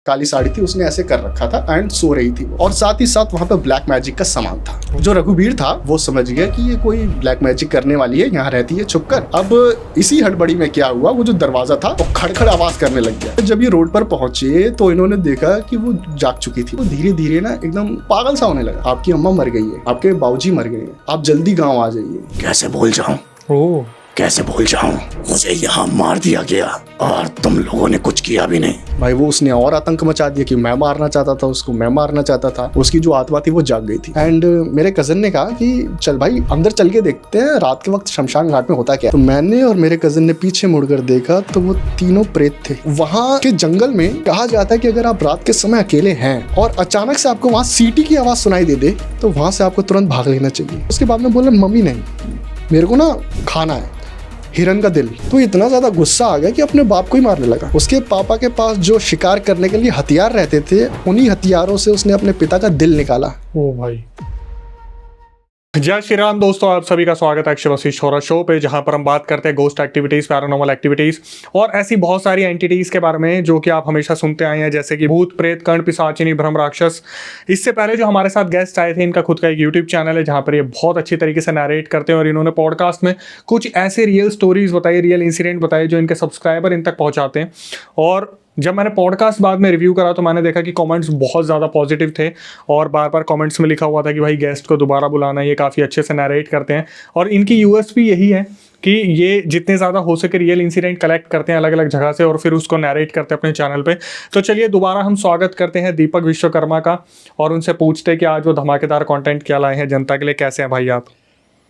काली साड़ी थी, उसने ऐसे कर रखा था एंड सो रही थी वो। और साथ ही साथ वहाँ पे ब्लैक मैजिक का सामान था। जो रघुवीर था वो समझ गया कि ये कोई ब्लैक मैजिक करने वाली है, यहाँ रहती है छुपकर। अब इसी हड़बड़ी में क्या हुआ, वो जो दरवाजा था वो खड़खड़ आवाज करने लग गया। जब ये रोड पर पहुंचे तो इन्होंने देखा कि वो जाग चुकी थी। वो धीरे धीरे ना एकदम पागल सा होने लगा। आपकी अम्मा मर गई है, आपके बाबूजी मर गए हैं, आप जल्दी गाँव आ जाइए। कैसे भूल जाऊं, कैसे भूल जाऊं, मुझे यहाँ मार दिया गया और तुम लोगों ने कुछ किया भी नहीं। भाई वो उसने और आतंक मचा दिया कि मैं मारना चाहता था उसको, मैं मारना चाहता था। उसकी जो आत्मा थी वो जाग गई थी। एंड मेरे कजन ने कहा कि चल भाई अंदर चल के देखते हैं रात के वक्त शमशान घाट में होता क्या। तो मैंने और मेरे कजन ने पीछे मुड़कर देखा तो वो तीनों प्रेत थे। वहाँ के जंगल में कहा जाता है कि अगर आप रात के समय अकेले हैं और अचानक से आपको वहाँ सीटी की आवाज सुनाई दे दे तो वहां से आपको तुरंत भाग लेना चाहिए। उसके बाद में बोला मम्मी नहीं, मेरे को ना खाना है हिरन का दिल। तो इतना ज्यादा गुस्सा आ गया कि अपने बाप को ही मारने लगा। उसके पापा के पास जो शिकार करने के लिए हथियार रहते थे, उन्हीं हथियारों से उसने अपने पिता का दिल निकाला। ओ भाई, जय श्री राम दोस्तों, आप सभी का स्वागत है अक्षय वशिष्ठ हॉरर शो पे, जहां पर हम बात करते हैं घोस्ट एक्टिविटीज, पैरानॉर्मल एक्टिविटीज और ऐसी बहुत सारी एंटिटीज के बारे में जो कि आप हमेशा सुनते आए हैं, जैसे कि भूत प्रेत, कर्ण पिशाचिनी, भ्रम राक्षस। इससे पहले जो हमारे साथ गेस्ट आए थे, इनका खुद का एक यूट्यूब चैनल है जहां पर ये बहुत अच्छी तरीके से नरेट करते हैं और इन्होंने पॉडकास्ट में कुछ ऐसे रियल स्टोरीज बताई, रियल इंसिडेंट बताए जो इनके सब्सक्राइबर इन तक पहुंचाते हैं। और जब मैंने पॉडकास्ट बाद में रिव्यू करा तो मैंने देखा कि कमेंट्स बहुत ज़्यादा पॉजिटिव थे और बार बार कमेंट्स में लिखा हुआ था कि भाई गेस्ट को दोबारा बुलाना, ये काफ़ी अच्छे से नरेट करते हैं। और इनकी यूएसपी यही है कि ये जितने ज़्यादा हो सके रियल इंसिडेंट कलेक्ट करते हैं अलग अलग जगह से और फिर उसको नरेट करते हैं अपने चैनल पे। तो चलिए दोबारा हम स्वागत करते हैं दीपक विश्वकर्मा का और उनसे पूछते हैं कि आज वो धमाकेदार कॉन्टेंट क्या लाए हैं जनता के लिए। कैसे हैं भाई आप?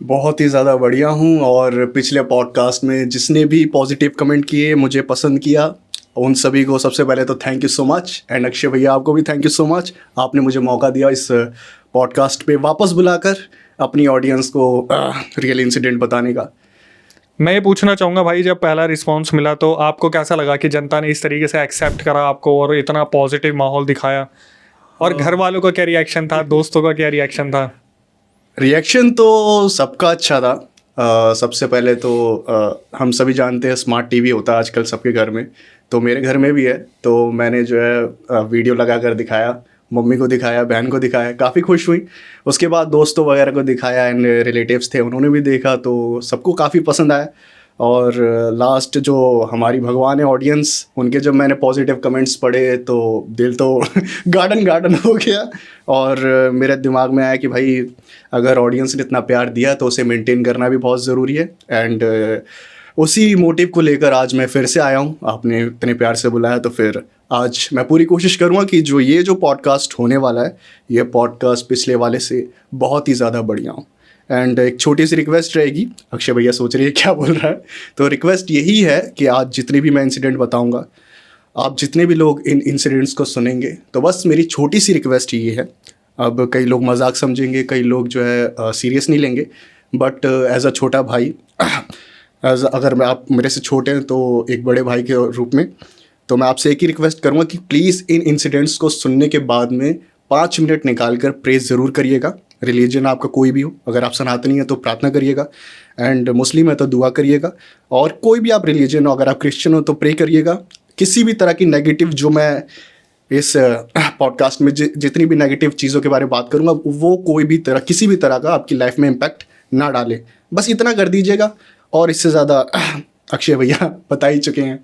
बहुत ही ज़्यादा बढ़िया हूँ और पिछले पॉडकास्ट में जिसने भी पॉजिटिव कमेंट किए, मुझे पसंद किया, उन सभी को सबसे पहले तो thank you so much. And Akshay भैया आपको भी थैंक यू सो मच, आपने मुझे मौका दिया इस पॉडकास्ट पे वापस बुलाकर अपनी ऑडियंस को रियल इंसिडेंट बताने का। मैं ये पूछना चाहूँगा भाई, जब पहला रिस्पांस मिला तो आपको कैसा लगा कि जनता ने इस तरीके से एक्सेप्ट करा आपको और इतना पॉजिटिव माहौल दिखाया? और घर वालों का क्या रिएक्शन था, दोस्तों का क्या रिएक्शन था? रिएक्शन तो सबका अच्छा था। सबसे पहले तो हम सभी जानते हैं स्मार्ट टीवी होता है आजकल सबके घर में, तो मेरे घर में भी है। तो मैंने जो है वीडियो लगा कर दिखाया, मम्मी को दिखाया, बहन को दिखाया, काफ़ी खुश हुई। उसके बाद दोस्तों वगैरह को दिखाया एंड रिलेटिव्स थे उन्होंने भी देखा तो सबको काफ़ी पसंद आया। और लास्ट जो हमारी भगवान है ऑडियंस, उनके जब मैंने पॉजिटिव कमेंट्स पढ़े तो दिल तो गार्डन गार्डन हो गया। और मेरे दिमाग में आया कि भाई अगर ऑडियंस ने इतना प्यार दिया तो उसे मेंटेन करना भी बहुत ज़रूरी है। एंड उसी मोटिव को लेकर आज मैं फिर से आया हूँ। आपने इतने प्यार से बुलाया तो फिर आज मैं पूरी कोशिश करूँगा कि जो पॉडकास्ट होने वाला है, ये पॉडकास्ट पिछले वाले से बहुत ही ज़्यादा बढ़िया हो। एंड एक छोटी सी रिक्वेस्ट रहेगी, अक्षय भैया सोच रही है क्या बोल रहा है, तो रिक्वेस्ट यही है कि आज जितने भी मैं इंसिडेंट बताऊँगा, आप जितने भी लोग इन इंसिडेंट्स को सुनेंगे, तो बस मेरी छोटी सी रिक्वेस्ट ये है। अब कई लोग मजाक समझेंगे, कई लोग जो है सीरियस नहीं लेंगे, बट एज अ छोटा भाई, अगर आप मेरे से छोटे हैं तो एक बड़े भाई के रूप में, तो मैं आपसे एक ही रिक्वेस्ट करूँगा कि प्लीज़ इन इंसिडेंट्स को सुनने के बाद में 5 मिनट निकाल कर प्रेज़ ज़रूर करिएगा। रिलीजन आपका कोई भी हो, अगर आप सनातनी हैं तो प्रार्थना करिएगा, एंड मुस्लिम है तो दुआ करिएगा, और कोई भी आप रिलीजन हो, अगर आप क्रिश्चियन हो तो प्रे करिएगा। किसी भी तरह की नेगेटिव, जो मैं इस पॉडकास्ट में जितनी भी नेगेटिव चीज़ों के बारे में बात करूँगा, वो कोई भी तरह, किसी भी तरह का आपकी लाइफ में इम्पैक्ट ना डाले, बस इतना कर दीजिएगा। और इससे ज़्यादा अक्षय भैया बता ही चुके हैं।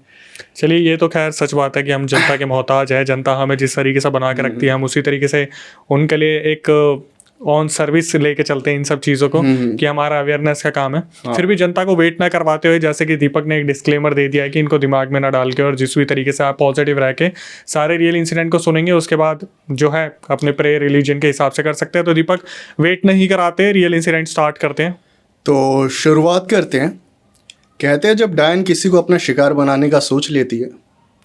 चलिए, ये तो खैर सच बात है कि हम जनता के मोहताज है। जनता हमें जिस तरीके से बना के रखती है, हम उसी तरीके से उनके लिए एक ऑन सर्विस लेके चलते हैं इन सब चीज़ों को, कि हमारा अवेयरनेस का काम है। फिर भी जनता को वेट ना करवाते हुए, जैसे कि दीपक ने एक डिस्क्लेमर दे दिया है कि इनको दिमाग में ना डाल के और जिस भी तरीके से आप पॉजिटिव रह के सारे रियल इंसिडेंट को सुनेंगे, उसके बाद जो है अपने प्रे रिलीजन के हिसाब से कर सकते हैं। तो दीपक, वेट नहीं कराते, रियल इंसिडेंट स्टार्ट करते हैं। तो शुरुआत करते हैं। कहते हैं जब डायन किसी को अपना शिकार बनाने का सोच लेती है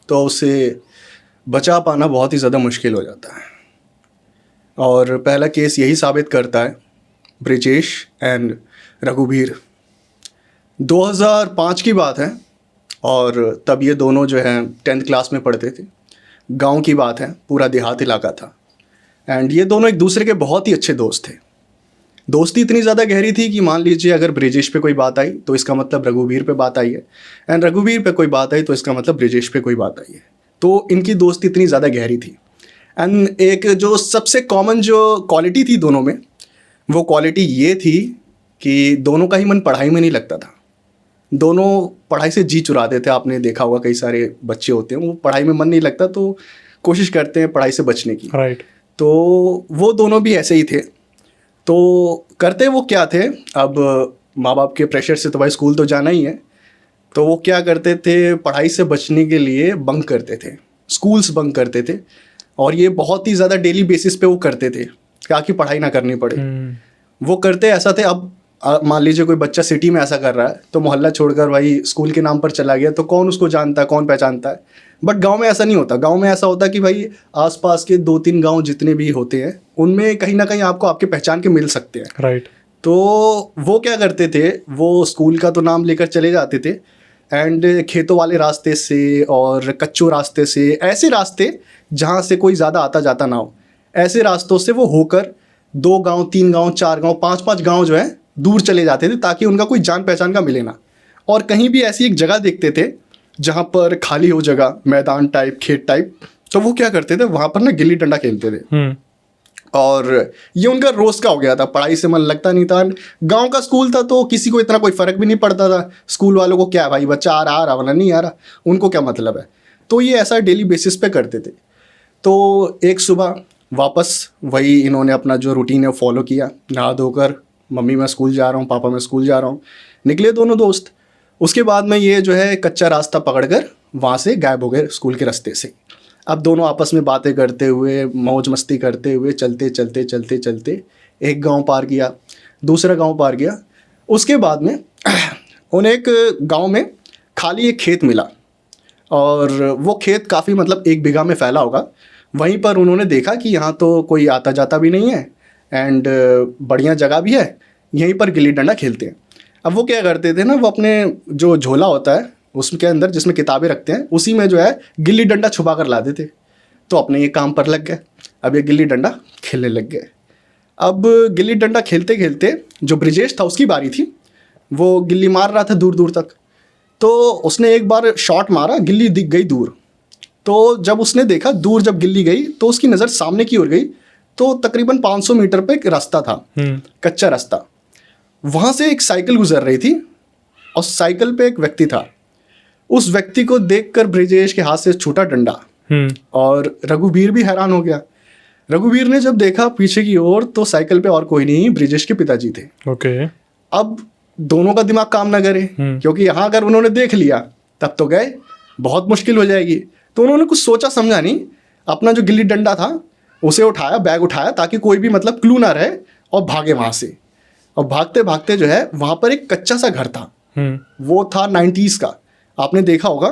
तो उसे बचा पाना बहुत ही ज़्यादा मुश्किल हो जाता है। और पहला केस यही साबित करता है, ब्रिजेश एंड रघुवीर। 2005 की बात है और तब ये दोनों जो हैं 10th क्लास में पढ़ते थे। गांव की बात है, पूरा देहात इलाका था, एंड ये दोनों एक दूसरे के बहुत ही अच्छे दोस्त थे। दोस्ती इतनी ज़्यादा गहरी थी कि मान लीजिए अगर ब्रिजेश पे कोई बात आई तो इसका मतलब रघुवीर पे बात आई है, एंड रघुवीर पे कोई बात आई तो इसका मतलब ब्रिजेश पे कोई बात आई है। तो इनकी दोस्ती इतनी ज़्यादा गहरी थी। एंड एक जो सबसे कॉमन जो क्वालिटी थी दोनों में, वो क्वालिटी ये थी कि दोनों का ही मन पढ़ाई में नहीं लगता था। दोनों पढ़ाई से जी चुराते थे। आपने देखा होगा कई सारे बच्चे होते हैं वो पढ़ाई में मन नहीं लगता तो कोशिश करते हैं पढ़ाई से बचने की। राइट। तो वो दोनों भी ऐसे ही थे। तो करते वो क्या थे, अब माँ बाप के प्रेशर से तो भाई स्कूल तो जाना ही है, तो वो क्या करते थे, पढ़ाई से बचने के लिए बंक करते थे, स्कूल्स बंक करते थे। और ये बहुत ही ज़्यादा डेली बेसिस पे वो करते थे ताकि पढ़ाई ना करनी पड़े। वो करते ऐसा थे, अब मान लीजिए कोई बच्चा सिटी में ऐसा कर रहा है तो मोहल्ला छोड़कर भाई स्कूल के नाम पर चला गया तो कौन उसको जानता है, कौन पहचानता है। बट गांव में ऐसा नहीं होता। गांव में ऐसा होता है कि भाई आसपास के 2-3 गांव जितने भी होते हैं उनमें कहीं ना कहीं आपको आपके पहचान के मिल सकते हैं। राइट। तो वो क्या करते थे, वो स्कूल का तो नाम लेकर चले जाते थे एंड खेतों वाले रास्ते से और कच्चों रास्ते से, ऐसे रास्ते जहाँ से कोई ज़्यादा आता जाता ना हो, ऐसे रास्तों से वो होकर 2 गांव, 3 गांव, 4 गांव, 5-5 गांव जो है दूर चले जाते थे ताकि उनका कोई जान पहचान का मिले ना। और कहीं भी ऐसी एक जगह देखते थे जहाँ पर खाली हो जगह, मैदान टाइप, खेत टाइप, तो वो क्या करते थे वहाँ पर ना गिल्ली डंडा खेलते थे। और ये उनका रोज का हो गया था। पढ़ाई से मन लगता नहीं था। गांव का स्कूल था तो किसी को इतना कोई फर्क भी नहीं पड़ता था। स्कूल वालों को क्या भाई, बच्चा आ रहा वरना नहीं आ रहा, उनको क्या मतलब है। तो ये ऐसा डेली बेसिस पे करते थे। तो एक सुबह वापस वही इन्होंने अपना जो रूटीन है वो फॉलो किया, नहा धोकर मम्मी मैं स्कूल जा रहा हूँ, पापा मैं स्कूल जा रहा हूँ, निकले दोनों दोस्त। उसके बाद में ये जो है कच्चा रास्ता पकड़कर वहाँ से गायब हो गए स्कूल के रास्ते से। अब दोनों आपस में बातें करते हुए, मौज मस्ती करते हुए चलते चलते चलते चलते एक गांव पार किया, दूसरा गांव पार किया। उसके बाद में उन्हें एक गांव में खाली एक खेत मिला और वो खेत काफ़ी मतलब 1 बीघा में फैला होगा। वहीं पर उन्होंने देखा कि यहाँ तो कोई आता जाता भी नहीं है एंड बढ़िया जगह भी है, यहीं पर गिल्ली डंडा खेलते हैं। अब वो क्या करते थे ना, वो अपने जो झोला होता है उसके अंदर जिसमें किताबें रखते हैं उसी में जो है गिल्ली डंडा छुपा कर लाते थे। तो अपने ये काम पर लग गए। अब ये गिल्ली डंडा खेलने लग गए। अब गिल्ली डंडा खेलते खेलते जो ब्रिजेश था उसकी बारी थी, वो गिल्ली मार रहा था दूर दूर तक। तो उसने एक बार शॉट मारा, गिल्ली दिख गई दूर। तो जब उसने देखा दूर जब गिल्ली गई तो उसकी नज़र सामने की ओर गई तो तकरीबन 500 मीटर पे एक रास्ता था, कच्चा रास्ता। वहाँ से एक साइकिल गुजर रही थी और साइकिल पे एक व्यक्ति था। उस व्यक्ति को देखकर ब्रिजेश के हाथ से छूटा डंडा और रघुवीर भी हैरान हो गया। रघुवीर ने जब देखा पीछे की ओर तो साइकिल पे और कोई नहीं, ब्रिजेश के पिताजी थे। ओके। अब दोनों का दिमाग काम ना करे क्योंकि यहाँ अगर उन्होंने देख लिया तब तो गए, बहुत मुश्किल हो जाएगी। तो उन्होंने कुछ सोचा समझा नहीं, अपना जो गिल्ली डंडा था उसे उठाया, बैग उठाया ताकि कोई भी मतलब क्लू ना रहे और भागे वहाँ से। और भागते भागते जो है वहाँ पर एक कच्चा सा घर था। वो था 90s का, आपने देखा होगा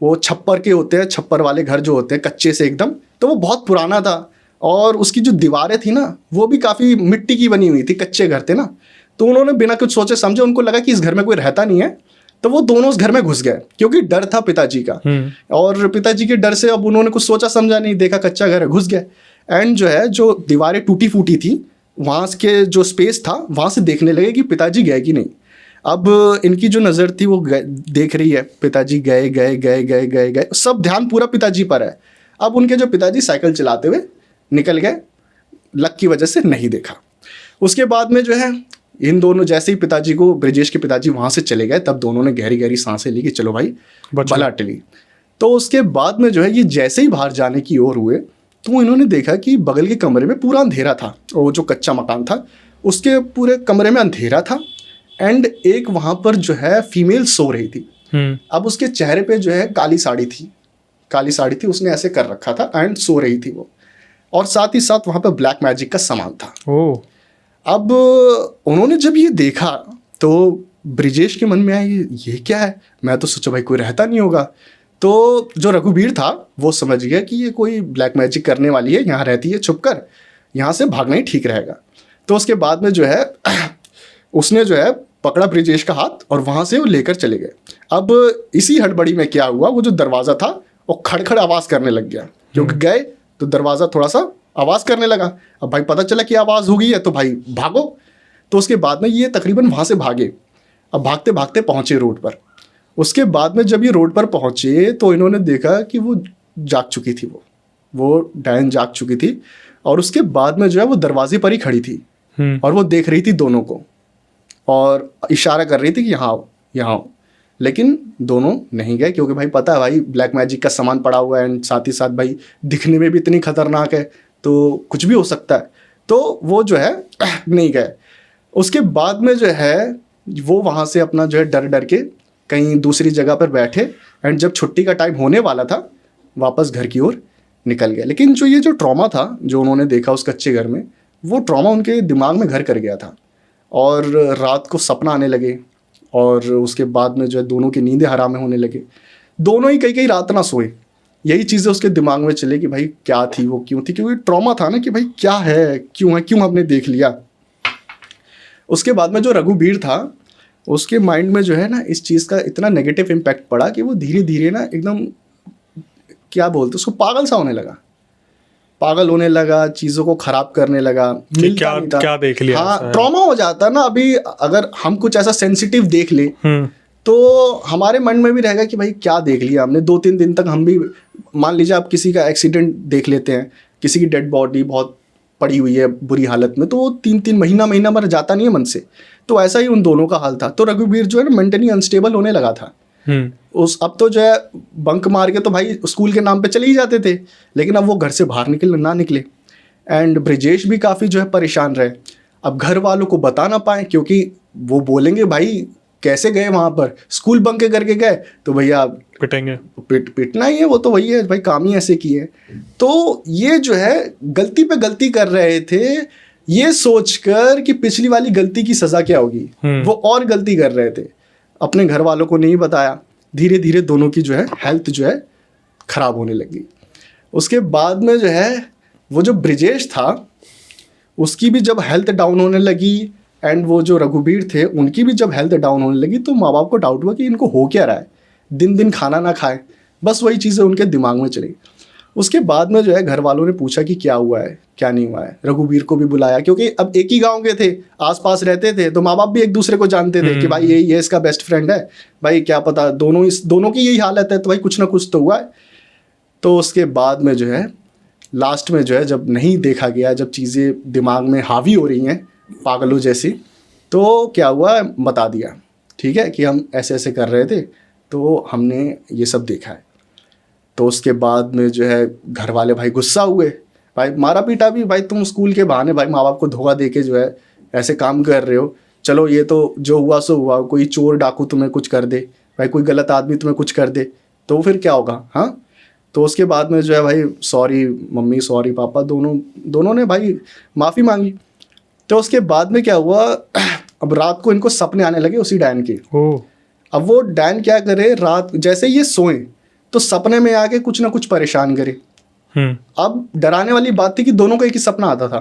वो छप्पर के होते हैं, छप्पर वाले घर जो होते हैं कच्चे से एकदम। तो वो बहुत पुराना था और उसकी जो दीवारें थी ना वो भी काफ़ी मिट्टी की बनी हुई थी, कच्चे घर थे ना। तो उन्होंने बिना कुछ सोचे समझे, उनको लगा कि इस घर में कोई रहता नहीं है, तो वो दोनों उस घर में घुस गए क्योंकि डर था पिताजी का। और पिताजी के डर से अब उन्होंने कुछ सोचा समझा नहीं, देखा कच्चा घर है, घुस गए। एंड जो है जो दीवारें टूटी फूटी थी वहाँ के जो स्पेस था वहाँ से देखने लगे कि पिताजी गए कि नहीं। अब इनकी जो नज़र थी वो देख रही है पिताजी गए गए गए गए गए गए, सब ध्यान पूरा पिताजी पर है। अब उनके जो पिताजी साइकिल चलाते हुए निकल गए, लक की वजह से नहीं देखा। उसके बाद में जो है इन दोनों, जैसे ही पिताजी को, ब्रिजेश के पिताजी वहाँ से चले गए, तब दोनों ने गहरी गहरी सांसें ली कि चलो भाई भला टली। तो उसके बाद में जो है ये जैसे ही बाहर जाने की ओर हुए तो इन्होंने देखा कि बगल के कमरे में पूरा अंधेरा था। वो जो कच्चा मकान था उसके पूरे कमरे में अंधेरा था एंड एक वहाँ पर जो है फीमेल सो रही थी। अब उसके चेहरे पे जो है काली साड़ी थी, उसने ऐसे कर रखा था एंड सो रही थी वो। और साथ ही साथ वहाँ पे ब्लैक मैजिक का सामान था। अब उन्होंने जब ये देखा तो ब्रिजेश के मन में आया ये क्या है, मैं तो सोचा भाई कोई रहता नहीं होगा। तो जो रघुवीर था वो समझ गया कि ये कोई ब्लैक मैजिक करने वाली है, यहाँ रहती है छुपकर, यहाँ से भागना ही ठीक रहेगा। तो उसके बाद में जो है उसने जो है पकड़ा ब्रिजेश का हाथ और वहाँ से वो लेकर चले गए। अब इसी हड़बड़ी में क्या हुआ, वो जो दरवाज़ा था वो खड़खड़ आवाज़ करने लग गया क्योंकि गए तो दरवाज़ा थोड़ा सा आवाज़ करने लगा। अब भाई पता चला कि आवाज़ हो गई है तो भाई भागो। तो उसके बाद में ये तकरीबन वहाँ से भागे। अब भागते भागते पहुँचे रोड पर। उसके बाद में जब ये रोड पर पहुँचे तो इन्होंने देखा कि वो जाग चुकी थी, वो डायन जाग चुकी थी। और उसके बाद में जो है वो दरवाजे पर ही खड़ी थी और वो देख रही थी दोनों को और इशारा कर रही थी कि यहाँ आओ, यहाँ आओ। लेकिन दोनों नहीं गए, क्योंकि भाई पता है भाई ब्लैक मैजिक का सामान पड़ा हुआ है एंड साथ ही साथ भाई दिखने में भी इतनी खतरनाक है तो कुछ भी हो सकता है। तो वो जो है नहीं गए। उसके बाद में जो है वो वहाँ से अपना जो है डर डर के कहीं दूसरी जगह पर बैठे एंड जब छुट्टी का टाइम होने वाला था वापस घर की ओर निकल गया। लेकिन जो ये जो ट्रॉमा था जो उन्होंने देखा उस कच्चे घर में, वो ट्रॉमा उनके दिमाग में घर कर गया था और रात को सपना आने लगे और उसके बाद में जो है दोनों की नींदें हराम होने लगे। दोनों ही कई कई रात ना सोए। यही चीज़ें उसके दिमाग में चले कि भाई क्या थी, वो क्यों थी, क्योंकि ट्रॉमा था ना कि भाई क्या है, क्यों हमने देख लिया। उसके बाद में जो रघुबीर था उसके माइंड में जो है ना इस चीज़ का इतना नेगेटिव इम्पैक्ट पड़ा कि वो धीरे धीरे ना एकदम क्या बोलते उसको पागल सा होने लगा, पागल होने लगा, चीज़ों को खराब करने लगा। क्या देख लिया। हाँ, ट्रॉमा हो जाता है ना। अभी अगर हम कुछ ऐसा सेंसिटिव देख ले तो हमारे मन में भी रहेगा कि भाई क्या देख लिया हमने। 2-3 दिन तक हम भी, मान लीजिए आप किसी का एक्सीडेंट देख लेते हैं, किसी की डेड बॉडी बहुत पड़ी हुई है बुरी हालत में, तो वो 3-3 महीना भर जाता नहीं है मन से। तो ऐसा ही उन दोनों का हाल था। तो रघुवीर जो है ना मेंटली अनस्टेबल होने लगा था। अब तो जो है बंक मार के तो भाई स्कूल के नाम पे चले ही जाते थे, लेकिन अब वो घर से बाहर ना निकले। एंड ब्रिजेश भी काफ़ी जो है परेशान रहे। अब घर वालों को बता ना पाए क्योंकि वो बोलेंगे भाई कैसे गए वहाँ पर, स्कूल बंक करके गए तो भैया पिटेंगे, पिटना ही है, वो तो वही है भाई, काम ही ऐसे किए। तो ये जो है गलती पे गलती कर रहे थे ये सोचकर कि पिछली वाली गलती की सज़ा क्या होगी, वो और गलती कर रहे थे। अपने घर वालों को नहीं बताया। धीरे धीरे दोनों की जो है हेल्थ जो है ख़राब होने लगी। उसके बाद में जो है वो जो ब्रिजेश था उसकी भी जब हेल्थ डाउन होने लगी एंड वो जो रघुबीर थे उनकी भी जब हेल्थ डाउन होने लगी तो माँ बाप को डाउट हुआ कि इनको हो क्या रहा है, दिन दिन खाना ना खाए, बस वही चीज़ें उनके दिमाग में चली। उसके बाद में जो है घर वालों ने पूछा कि क्या हुआ है क्या नहीं हुआ है। रघुबीर को भी बुलाया क्योंकि अब एक ही गांव के थे, आसपास रहते थे, तो माँ बाप भी एक दूसरे को जानते थे कि भाई ये इसका बेस्ट फ्रेंड है, भाई क्या पता दोनों की यही हालत है तो भाई कुछ ना कुछ तो हुआ है। तो उसके बाद में जो है लास्ट में जो है जब नहीं देखा गया, जब चीज़ें दिमाग में हावी हो रही हैं पागलों जैसी, तो क्या हुआ बता दिया, ठीक है कि हम ऐसे ऐसे कर रहे थे तो हमने ये सब देखा है। तो उसके बाद में जो है घर वाले भाई गुस्सा हुए, भाई मारा पीटा भी, भाई तुम स्कूल के बहाने भाई माँ बाप को धोखा दे के जो है ऐसे काम कर रहे हो, चलो ये तो जो हुआ सो हुआ, कोई चोर डाकू तुम्हें कुछ कर दे, भाई कोई गलत आदमी तुम्हें कुछ कर दे तो फिर क्या होगा। हाँ, तो उसके बाद में जो है भाई सॉरी मम्मी सॉरी पापा, दोनों ने भाई माफ़ी मांगी। तो उसके बाद में क्या हुआ, अब रात को इनको सपने आने लगे उसी डैन के। अब वो डैन क्या करे, रात जैसे ये सोए तो सपने में आके कुछ ना कुछ परेशान करे। अब डराने वाली बात थी कि दोनों को एक ही सपना आता था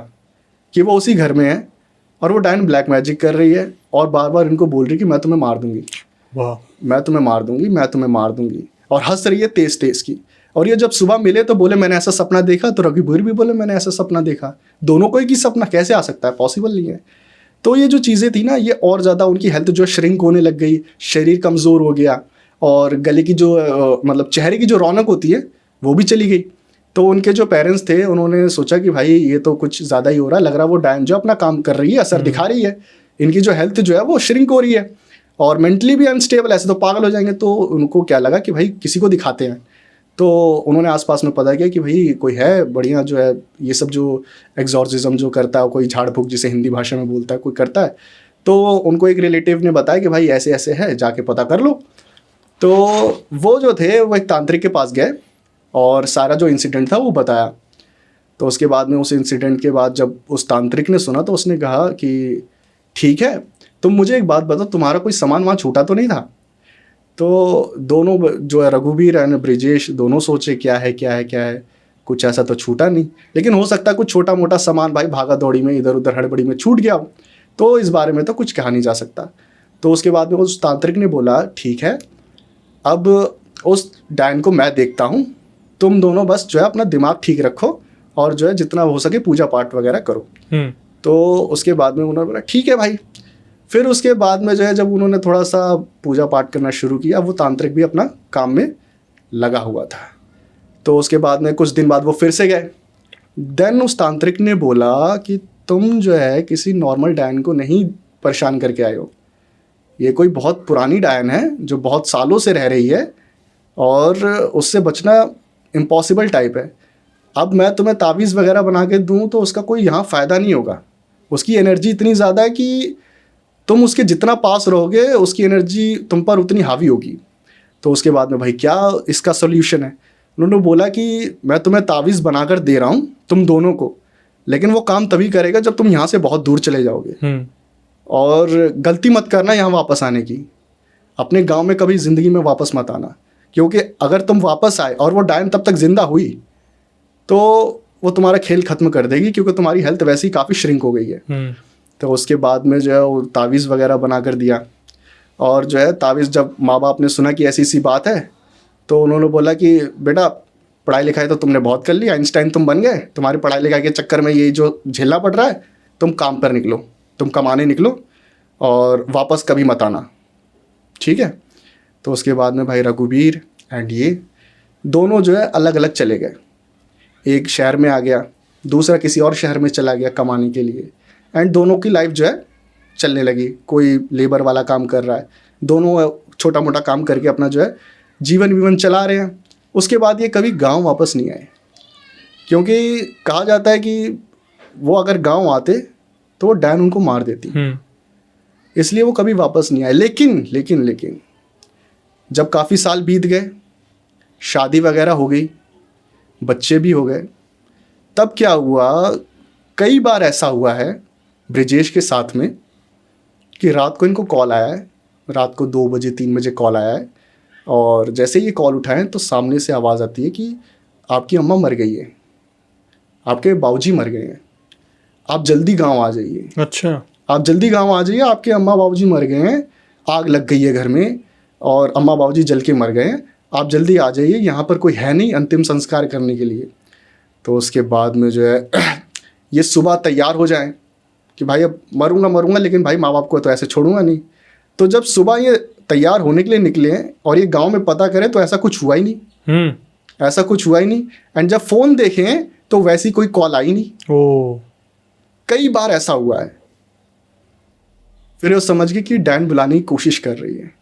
कि वो उसी घर में है और वो डैन ब्लैक मैजिक कर रही है और बार बार इनको बोल रही कि मैं तुम्हें मार दूंगी, मैं तुम्हें मार दूंगी, मैं तुम्हें मार दूंगी, और हंस रही है तेज तेज की। और ये जब सुबह मिले तो बोले मैंने ऐसा सपना देखा, तो रघुबीर भी बोले मैंने ऐसा सपना देखा। दोनों को एक ही सपना कैसे आ सकता है, पॉसिबल नहीं है। तो ये जो चीज़ें थी ना ये और ज़्यादा उनकी हेल्थ जो श्रिंक होने लग गई, शरीर कमज़ोर हो गया और गले की जो मतलब चेहरे की जो रौनक होती है वो भी चली गई। तो उनके जो पेरेंट्स थे उन्होंने सोचा कि भाई ये तो कुछ ज़्यादा ही हो रहा है, लग रहा है वो डायन जो अपना काम कर रही है, असर दिखा रही है, इनकी जो हेल्थ जो है वो श्रिंक हो रही है और मेंटली भी अनस्टेबल, ऐसे तो पागल हो जाएंगे। तो उनको क्या लगा कि भाई किसी को दिखाते हैं। तो उन्होंने आसपास में पता किया कि भाई कोई है बढ़िया जो है ये सब जो एग्जॉर्सिज्म जो करता है, कोई झाड़ फूक जिसे हिंदी भाषा में बोलता है कोई करता है। तो उनको एक रिलेटिव ने बताया कि भाई ऐसे ऐसे है, जाके पता कर लो। तो वो जो थे वो एक तांत्रिक के पास गए और सारा जो इंसिडेंट था वो बताया। तो उसके बाद में उस इंसिडेंट के बाद जब उस तांत्रिक ने सुना तो उसने कहा कि ठीक है तुम मुझे एक बात बताओ, तुम्हारा कोई सामान वहाँ छूटा तो नहीं था। तो दोनों जो है रघुबीर और ब्रिजेश दोनों सोचे क्या है, कुछ ऐसा तो छूटा नहीं, लेकिन हो सकता है कुछ छोटा मोटा सामान भाई भागा दौड़ी में इधर उधर हड़बड़ी में छूट गया हो, तो इस बारे में तो कुछ कहा नहीं जा सकता। तो उसके बाद में उस तांत्रिक ने बोला ठीक है अब उस डायन को मैं देखता हूँ, तुम दोनों बस जो है अपना दिमाग ठीक रखो और जो है जितना हो सके पूजा पाठ वगैरह करो। तो उसके बाद में उन्होंने बोला ठीक है भाई। फिर उसके बाद में जो है जब उन्होंने थोड़ा सा पूजा पाठ करना शुरू किया, वो तांत्रिक भी अपना काम में लगा हुआ था। तो उसके बाद में कुछ दिन बाद वो फिर से गए। देन उस तांत्रिक ने बोला कि तुम जो है किसी नॉर्मल डायन को नहीं परेशान करके आए हो, ये कोई बहुत पुरानी डायन है जो बहुत सालों से रह रही है और उससे बचना इम्पॉसिबल टाइप है। अब मैं तुम्हें तावीज़ वगैरह बना के दूँ तो उसका कोई यहाँ फ़ायदा नहीं होगा। उसकी एनर्जी इतनी ज़्यादा है कि तुम उसके जितना पास रहोगे उसकी एनर्जी तुम पर उतनी हावी होगी। तो उसके बाद में भाई क्या इसका सोल्यूशन है? उन्होंने बोला कि मैं तुम्हें तावीज़ बनाकर दे रहा हूँ तुम दोनों को, लेकिन वो काम तभी करेगा जब तुम यहाँ से बहुत दूर चले जाओगे। और गलती मत करना यहाँ वापस आने की, अपने गांव में कभी ज़िंदगी में वापस मत आना, क्योंकि अगर तुम वापस आए और वो डायन तब तक ज़िंदा हुई तो वो तुम्हारा खेल ख़त्म कर देगी, क्योंकि तुम्हारी हेल्थ वैसे ही काफ़ी श्रिंक हो गई है। तो उसके बाद में जो है वो तावीज़ वगैरह बना कर दिया। और जो है तावीज़ जब माँ बाप ने सुना कि ऐसी सी बात है तो उन्होंने बोला कि बेटा पढ़ाई लिखाई तो तुमने बहुत कर ली, आइंस्टाइन तुम बन गए, तुम्हारी पढ़ाई लिखाई के चक्कर में ये जो झेलना पड़ रहा है, तुम काम पर निकलो, तुम कमाने निकलो और वापस कभी मत आना, ठीक है। तो उसके बाद में भाई रघुवीर एंड ये दोनों जो है अलग अलग चले गए। एक शहर में आ गया, दूसरा किसी और शहर में चला गया कमाने के लिए, एंड दोनों की लाइफ जो है चलने लगी। कोई लेबर वाला काम कर रहा है, दोनों छोटा मोटा काम करके अपना जो है जीवन वीवन चला रहे हैं। उसके बाद ये कभी गांव वापस नहीं आए, क्योंकि कहा जाता है कि वो अगर गांव आते तो वो डायन उनको मार देती, इसलिए वो कभी वापस नहीं आए। लेकिन जब काफ़ी साल बीत गए, शादी वगैरह हो गई, बच्चे भी हो गए, तब क्या हुआ, कई बार ऐसा हुआ है ब्रिजेश के साथ में कि रात को इनको कॉल आया है, रात को 2 बजे 3 बजे कॉल आया है, और जैसे ये कॉल उठाएं तो सामने से आवाज़ आती है कि आपकी अम्मा मर गई है, आपके बाबूजी मर गए हैं, आप जल्दी गांव आ जाइए। अच्छा, आप जल्दी गांव आ जाइए, आपके अम्मा बाबूजी मर गए हैं, आग लग गई है घर में और अम्मा बाबूजी जल के मर गए हैं, आप जल्दी आ जाइए, यहाँ पर कोई है नहीं अंतिम संस्कार करने के लिए। तो उसके बाद में जो है ये सुबह तैयार हो जाएं कि भाई अब मरूंगा, लेकिन भाई माँ बाप को तो ऐसे छोड़ूंगा नहीं। तो जब सुबह ये तैयार होने के लिए निकले और ये गांव में पता करें तो ऐसा कुछ हुआ ही नहीं, ऐसा कुछ हुआ ही नहीं। एंड जब फ़ोन देखें तो वैसी कोई कॉल आई नहीं। कई बार ऐसा हुआ है। फिर वो समझ गई कि डायन बुलाने की कोशिश कर रही है।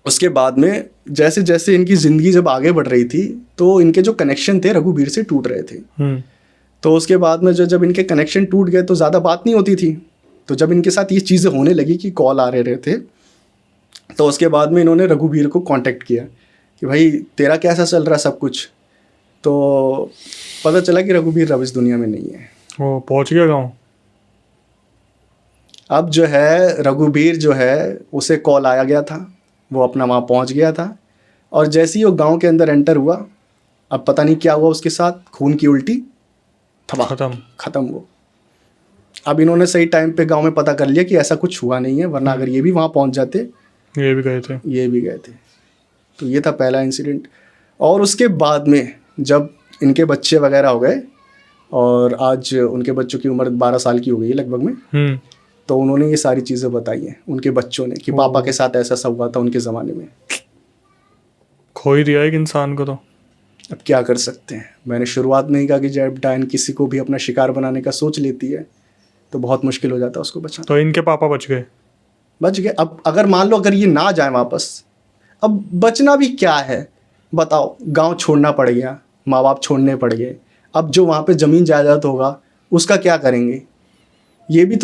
उसके बाद में जैसे जैसे इनकी ज़िंदगी जब आगे बढ़ रही थी तो इनके जो कनेक्शन थे रघुवीर से टूट रहे थे। तो उसके बाद में जब इनके कनेक्शन टूट गए तो ज़्यादा बात नहीं होती थी। तो जब इनके साथ ये चीज़ें होने लगी कि कॉल आ रहे थे, तो उसके बाद में इन्होंने रघुवीर को कांटेक्ट किया कि भाई तेरा कैसा चल रहा है सब कुछ। तो पता चला कि रघुवीर अब इस दुनिया में नहीं है, वो पहुंच गया गाँव। अब जो है रघुवीर जो है उसे कॉल आया गया था, वो अपना वहाँ पहुँच गया था, और जैसे ही वो गांव के अंदर एंटर हुआ, अब पता नहीं क्या हुआ उसके साथ, खून की उल्टी, खत्म वो। अब इन्होंने सही टाइम पे गांव में पता कर लिया कि ऐसा कुछ हुआ नहीं है, वरना अगर ये भी वहाँ पहुँच जाते, ये भी गए थे। तो ये था पहला इंसिडेंट। और उसके बाद में जब इनके बच्चे वगैरह हो गए और आज उनके बच्चों की उम्र 12 साल की हो गई है लगभग में, तो उन्होंने ये सारी चीज़ें बताई हैं उनके बच्चों ने कि पापा के साथ ऐसा सब हुआ था उनके ज़माने में। खो ही दिया एक इंसान को। तो अब क्या कर सकते हैं। मैंने शुरुआत में ही कहा कि जब डायन किसी को भी अपना शिकार बनाने का सोच लेती है तो बहुत मुश्किल हो जाता है उसको बचाना। तो इनके पापा बच गए। अब अगर मान लो अगर ये ना जाए वापस, अब बचना भी क्या है बताओ। गांव छोड़ना पड़ गया, माँ बाप छोड़ने पड़ गए, अब जो वहाँ पे ज़मीन जायदाद होगा उसका क्या करेंगे। ये भी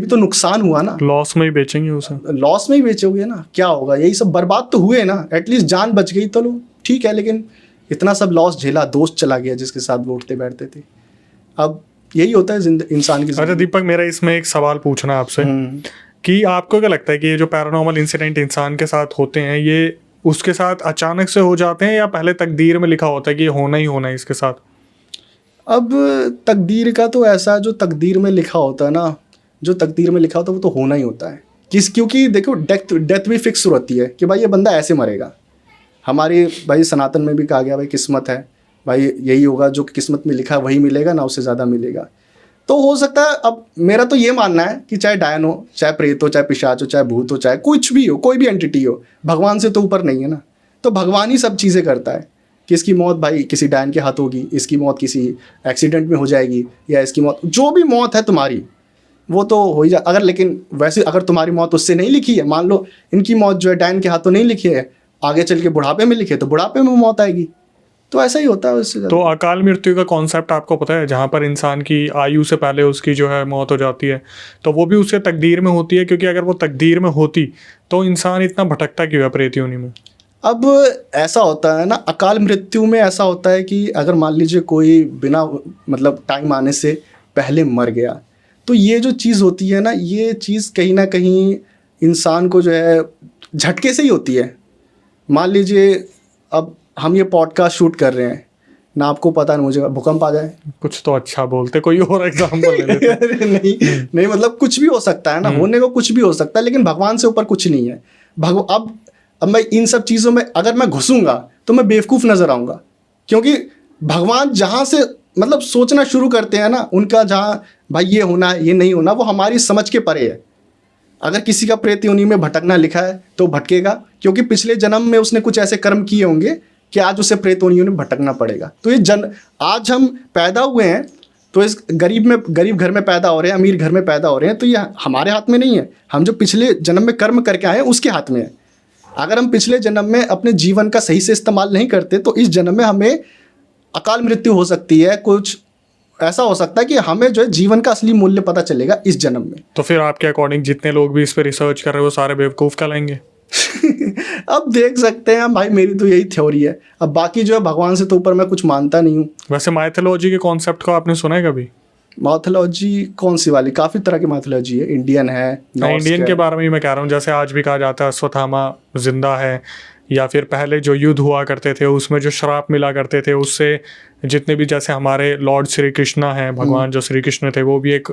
तो नुकसान हुआ ना। लॉस में ही बेचेंगे उसे। लॉस में ही बेचोगे ना, क्या होगा। यही सब बर्बाद तो हुए ना, एटलीस्ट जान बच गई तो लो ठीक है, लेकिन इतना सब लॉस झेला, दोस्त चला गया जिसके साथ वो उठते बैठते थे। अब यही होता है इंसान की। अच्छा दीपक, मेरा इसमें एक सवाल पूछना है आपसे कि आपको क्या लगता है कि ये जो पैरानॉर्मल इंसिडेंट इंसान के साथ होते हैं, ये उसके साथ अचानक से हो जाते हैं या पहले तकदीर में लिखा होता है कि ये होना ही होना है इसके साथ? अब तकदीर का तो ऐसा, जो तकदीर में लिखा होता है ना, जो तकदीर में लिखा होता है वो तो होना ही होता है। क्योंकि देखो डेथ भी फिक्स होती है कि भाई ये बंदा ऐसे मरेगा। हमारी भाई सनातन में भी कहा गया भाई किस्मत है, भाई यही होगा, जो किस्मत में लिखा है वही मिलेगा, ना उससे ज़्यादा मिलेगा। तो हो सकता है, अब मेरा तो ये मानना है कि चाहे डायन हो, चाहे प्रेत हो, चाहे पिशाच हो, चाहे भूत हो, चाहे कुछ भी हो, कोई भी एंटिटी हो, भगवान से तो ऊपर नहीं है ना। तो भगवान ही सब चीज़ें करता है कि इसकी मौत भाई किसी डायन के हाथ होगी, इसकी मौत किसी एक्सीडेंट में हो जाएगी, या इसकी मौत जो भी मौत है तुम्हारी वो तो हो ही जा। अगर लेकिन वैसे अगर तुम्हारी मौत उससे नहीं लिखी है, मान लो इनकी मौत जो है डायन के हाथों नहीं लिखी है, आगे चल के बुढ़ापे में लिखे तो बुढ़ापे में मौत आएगी। तो ऐसा ही होता है उससे। तो अकाल मृत्यु का कॉन्सेप्ट आपको पता है, जहाँ पर इंसान की आयु से पहले उसकी जो है मौत हो जाती है, तो वो भी उसके तकदीर में होती है, क्योंकि अगर वो तकदीर में होती तो इंसान इतना भटकता क्यों है प्रेत योनि में? अब ऐसा होता है ना, अकाल मृत्यु में ऐसा होता है कि अगर मान लीजिए कोई बिना मतलब टाइम आने से पहले मर गया, तो ये जो चीज़ होती है ना, ये चीज़ कहीं ना कहीं इंसान को जो है झटके से ही होती है। मान लीजिए अब हम ये पॉडकास्ट शूट कर रहे हैं ना, आपको पता नहीं, मुझे भूकंप आ जाए। कुछ तो अच्छा बोलते, कोई और एग्जाम्पल ले लेते। नहीं मतलब कुछ भी हो सकता है ना, होने को कुछ भी हो सकता है, लेकिन भगवान से ऊपर कुछ नहीं है। अब मैं इन सब चीज़ों में अगर मैं घुसूंगा तो मैं बेवकूफ़ नज़र आऊँगा, क्योंकि भगवान जहाँ से मतलब सोचना शुरू करते हैं ना, उनका जहाँ भाई ये होना है ये नहीं होना, वो हमारी समझ के परे है। अगर किसी का प्रेत योनि में भटकना लिखा है तो भटकेगा, क्योंकि पिछले जन्म में उसने कुछ ऐसे कर्म किए होंगे कि आज उसे प्रेत योनि में भटकना पड़ेगा। तो ये आज हम पैदा हुए हैं तो इस गरीब घर में पैदा हो रहे हैं, अमीर घर में पैदा हो रहे हैं, तो ये हमारे हाथ में नहीं है। हम जो पिछले जन्म में कर्म करके आए हैं उसके हाथ में है। अगर हम पिछले जन्म में अपने जीवन का सही से इस्तेमाल नहीं करते तो इस जन्म में हमें अकाल मृत्यु हो सकती है। कुछ ऐसा हो सकता है कि हमें जो है जीवन का असली मूल्य पता चलेगा इस जन्म में। तो फिर आपके अकॉर्डिंग जितने लोग भी इस पर रिसर्च कर रहे हैं वो सारे बेवकूफ़ कहलाएंगे? अब देख सकते हैं भाई, मेरी तो यही थ्योरी है। अब बाकी जो है भगवान से तो ऊपर मैं कुछ मानता नहीं हूँ। वैसे माइथोलॉजी के कॉन्सेप्ट को आपने सुना है कभी? माइथोलॉजी कौन सी वाली? काफ़ी तरह की माइथोलॉजी है, इंडियन है, इंडियन के बारे में ही मैं कह रहा हूँ। जैसे आज भी कहा जाता है अश्वत्थामा जिंदा है, या फिर पहले जो युद्ध हुआ करते थे उसमें जो श्राप मिला करते थे उससे जितने भी, जैसे हमारे लॉर्ड श्री कृष्णा हैं, भगवान जो श्री कृष्ण थे वो भी एक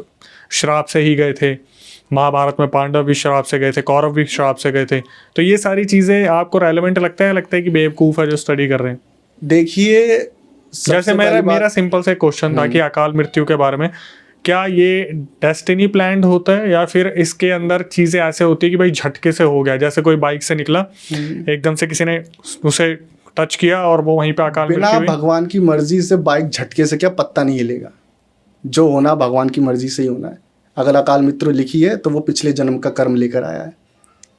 श्राप से ही गए थे। महाभारत में पांडव भी श्राप से गए थे, कौरव भी श्राप से गए थे। तो ये सारी चीज़ें आपको रेलेवेंट लगता है कि बेवकूफ़ है जो स्टडी कर रहे हैं? देखिए, जैसे मेरा सिंपल से क्वेश्चन था कि अकाल मृत्यु के बारे में, क्या ये डेस्टिनी प्लान्ड होता है या फिर इसके अंदर चीज़ें ऐसे होती है कि भाई झटके से हो गया? जैसे कोई बाइक से निकला, एकदम से किसी ने उसे टच किया और वो वहीं पे अकाल मृत्यु हुई। बिना भगवान की मर्जी से बाइक झटके से क्या पत्ता नहीं हिलेगा। जो होना भगवान की मर्जी से ही होना है। अगर अकाल मृत्यु लिखी है तो वो पिछले जन्म का कर्म लेकर आया है।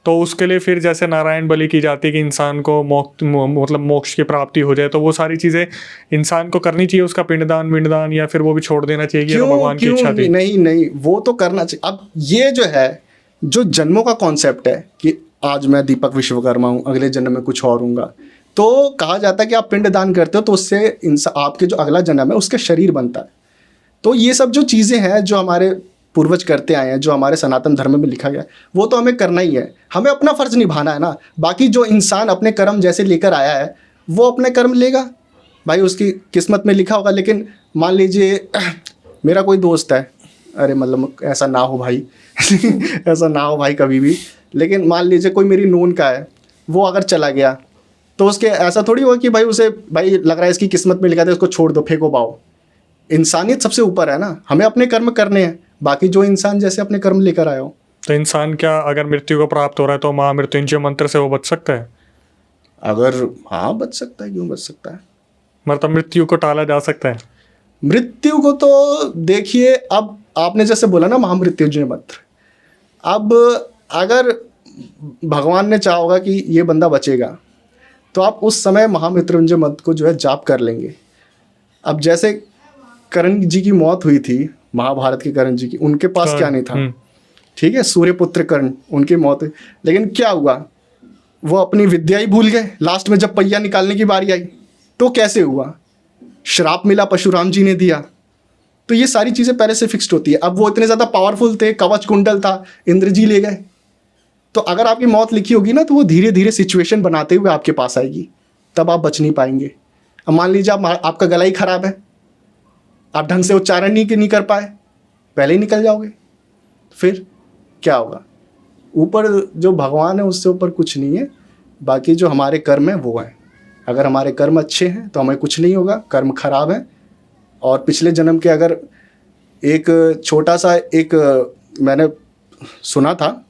तो उसके लिए फिर जैसे नारायण बलि की जाती है कि इंसान को मोक्ष की प्राप्ति हो जाए, तो वो सारी चीज़ें इंसान को करनी चाहिए, उसका पिंडदान या फिर वो भी छोड़ देना चाहिए कि भगवान की इच्छा थी? नहीं, वो तो करना चाहिए। अब ये जो है, जो जन्मों का कॉन्सेप्ट है कि आज मैं दीपक विश्वकर्मा हूँ, अगले जन्म में कुछ और हूँगा, तो कहा जाता है कि आप पिंडदान करते हो तो उससे आपके जो अगला जन्म है उसका शरीर बनता है। तो ये सब जो चीज़ें हैं जो हमारे पूर्वज करते आए हैं, जो हमारे सनातन धर्म में लिखा गया है, वो तो हमें करना ही है। हमें अपना फ़र्ज़ निभाना है ना। बाकी जो इंसान अपने कर्म जैसे लेकर आया है वो अपने कर्म लेगा भाई, उसकी किस्मत में लिखा होगा। लेकिन मान लीजिए मेरा कोई दोस्त है, अरे मतलब ऐसा ना हो भाई ऐसा ना हो भाई कभी भी, लेकिन मान लीजिए कोई मेरी नोन का है, वो अगर चला गया तो उसके ऐसा थोड़ी होगा कि भाई उसे भाई लग रहा है इसकी किस्मत में लिखा था, उसको छोड़ दो, फेंको पाओ। इंसानियत सबसे ऊपर है ना, हमें अपने कर्म करने हैं। बाकी जो इंसान जैसे अपने कर्म लेकर आया हो। तो इंसान क्या अगर मृत्यु को प्राप्त हो रहा है तो महामृत्युंजय मंत्र से वो बच सकता है? अगर हाँ बच सकता है, क्यों बच सकता है। मतलब मृत्यु को टाला जा सकता है? मृत्यु को तो देखिए, अब आपने जैसे बोला ना महामृत्युंजय मंत्र, अब अगर भगवान ने चाहा होगा कि ये बंदा बचेगा तो आप उस समय महामृत्युंजय मंत्र को जो है जाप कर लेंगे। अब जैसे कर्ण जी की मौत हुई थी, महाभारत के कर्ण जी की, उनके पास क्या नहीं था, ठीक है, सूर्यपुत्र कर्ण, उनकी मौत हुई, लेकिन क्या हुआ, वो अपनी विद्या ही भूल गए। लास्ट में जब पहिया निकालने की बारी आई तो कैसे हुआ, श्राप मिला, परशुराम जी ने दिया। तो ये सारी चीज़ें पहले से फिक्स्ड होती है। अब वो इतने ज़्यादा पावरफुल थे, कवच कुंडल था, इंद्र जी ले गए। तो अगर आपकी मौत लिखी होगी ना तो वो धीरे धीरे सिचुएशन बनाते हुए आपके पास आएगी, तब आप बच नहीं पाएंगे। अब मान लीजिए आपका गला ही खराब है, आप ढंग से उच्चारण नहीं कर पाए, पहले ही निकल जाओगे, फिर क्या होगा। ऊपर जो भगवान है उससे ऊपर कुछ नहीं है। बाकी जो हमारे कर्म है वो है। अगर हमारे कर्म अच्छे हैं तो हमें कुछ नहीं होगा, कर्म खराब है और पिछले जन्म के अगर एक छोटा सा एक मैंने सुना था,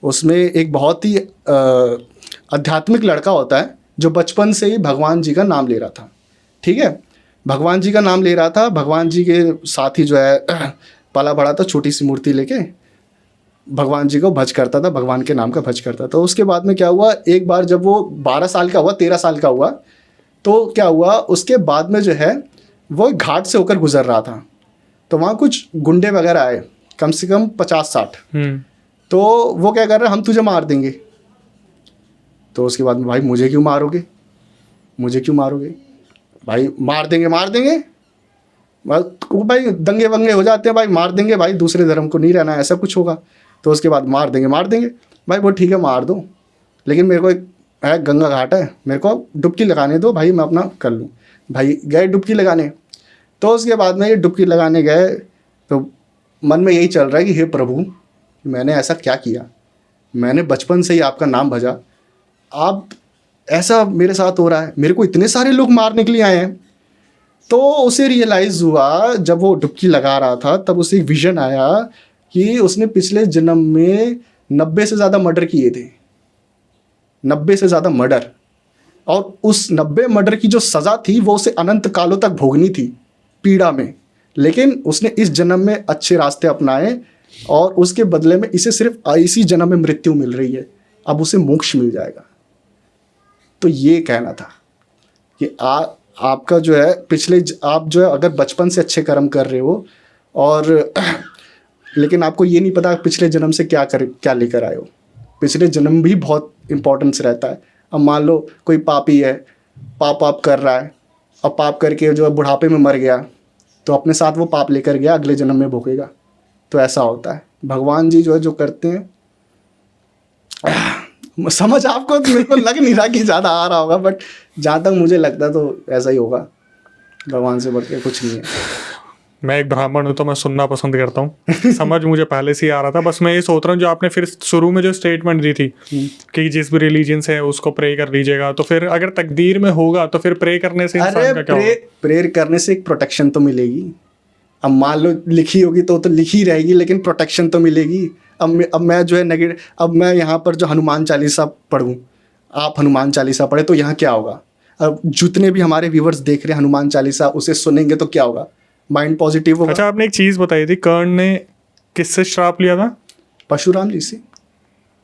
उसमें एक बहुत ही आध्यात्मिक लड़का होता है, जो बचपन से ही भगवान जी का नाम ले रहा था, ठीक है, भगवान जी का नाम ले रहा था, भगवान जी के साथ ही जो है पला बड़ा था, छोटी सी मूर्ति लेके भगवान जी को भज करता था, भगवान के नाम का भज करता था। उसके बाद में क्या हुआ, एक बार जब वो 12 साल का हुआ, 13 साल का हुआ, तो क्या हुआ, उसके बाद में जो है वो घाट से होकर गुजर रहा था, तो वहाँ कुछ गुंडे वगैरह आए, कम से कम 50-60। तो वो क्या कर रहे हैं, हम तुझे मार देंगे। तो उसके बाद में, भाई मुझे क्यों मारोगे, मुझे क्यों मारोगे, भाई मार देंगे, मार देंगे, भाई दंगे वंगे हो जाते हैं, भाई मार देंगे, भाई दूसरे धर्म को नहीं रहना, ऐसा कुछ होगा। तो उसके बाद मार देंगे, मार देंगे, भाई वो ठीक है मार दो, लेकिन मेरे को एक है गंगा घाट है, मेरे को डुबकी लगाने दो भाई, मैं अपना कर लूँ। भाई गए डुबकी लगाने। तो उसके बाद में ये डुबकी लगाने गए, तो मन में यही चल रहा है कि हे प्रभु, मैंने ऐसा क्या किया, मैंने बचपन से ही आपका नाम भजा, आप ऐसा मेरे साथ हो रहा है, मेरे को इतने सारे लोग मारने के लिए आए हैं। तो उसे रियलाइज़ हुआ, जब वो डुबकी लगा रहा था तब उसे एक विजन आया कि उसने पिछले जन्म में 90 से ज़्यादा मर्डर किए थे, 90 से ज़्यादा मर्डर, और उस 90 मर्डर की जो सज़ा थी वो उसे अनंत कालों तक भोगनी थी पीड़ा में, लेकिन उसने इस जन्म में अच्छे रास्ते अपनाए और उसके बदले में इसे सिर्फ इसी जन्म में मृत्यु मिल रही है, अब उसे मोक्ष मिल जाएगा। तो ये कहना था कि आपका जो है आप जो है अगर बचपन से अच्छे कर्म कर रहे हो और लेकिन आपको ये नहीं पता पिछले जन्म से क्या लेकर आए हो, पिछले जन्म भी बहुत इंपॉर्टेंस रहता है। अब मान लो कोई पापी है, पाप कर रहा है, अब पाप करके जो है बुढ़ापे में मर गया, तो अपने साथ वो पाप लेकर गया, अगले जन्म में भोगेगा। तो ऐसा होता है, भगवान जी जो है जो करते हैं, समझ आपको मेरे को लग नहीं रहा कि ज़्यादा आ रहा होगा, बट जहाँ तक मुझे लगता है तो ऐसा ही होगा, भगवान से बढ़ के कुछ नहीं है। मैं एक ब्राह्मण हूँ तो मैं सुनना पसंद करता हूँ। समझ मुझे पहले से ही आ रहा था, बस मैं ये सोच रहा हूँ जो आपने फिर शुरू में जो स्टेटमेंट दी थी कि जिस भी रिलीजन से है उसको प्रे कर लीजिएगा, तो फिर अगर तकदीर में होगा तो फिर प्रे करने से इंसान का क्या होगा? प्रेयर करने से एक प्रोटेक्शन तो मिलेगी। अब मान लो लिखी होगी तो लिखी रहेगी, लेकिन प्रोटेक्शन तो मिलेगी। अब मैं जो है नेगेटिव, अब मैं यहाँ पर जो हनुमान चालीसा पढ़ूँ, आप हनुमान चालीसा पढ़े तो यहाँ क्या होगा? अब जितने भी हमारे व्यूवर्स देख रहे हैं हनुमान चालीसा, उसे सुनेंगे तो क्या होगा? माइंड पॉजिटिव होगा। अच्छा, आपने एक चीज़ बताई थी, कर्ण ने किससे श्राप लिया था? परशुराम जी से।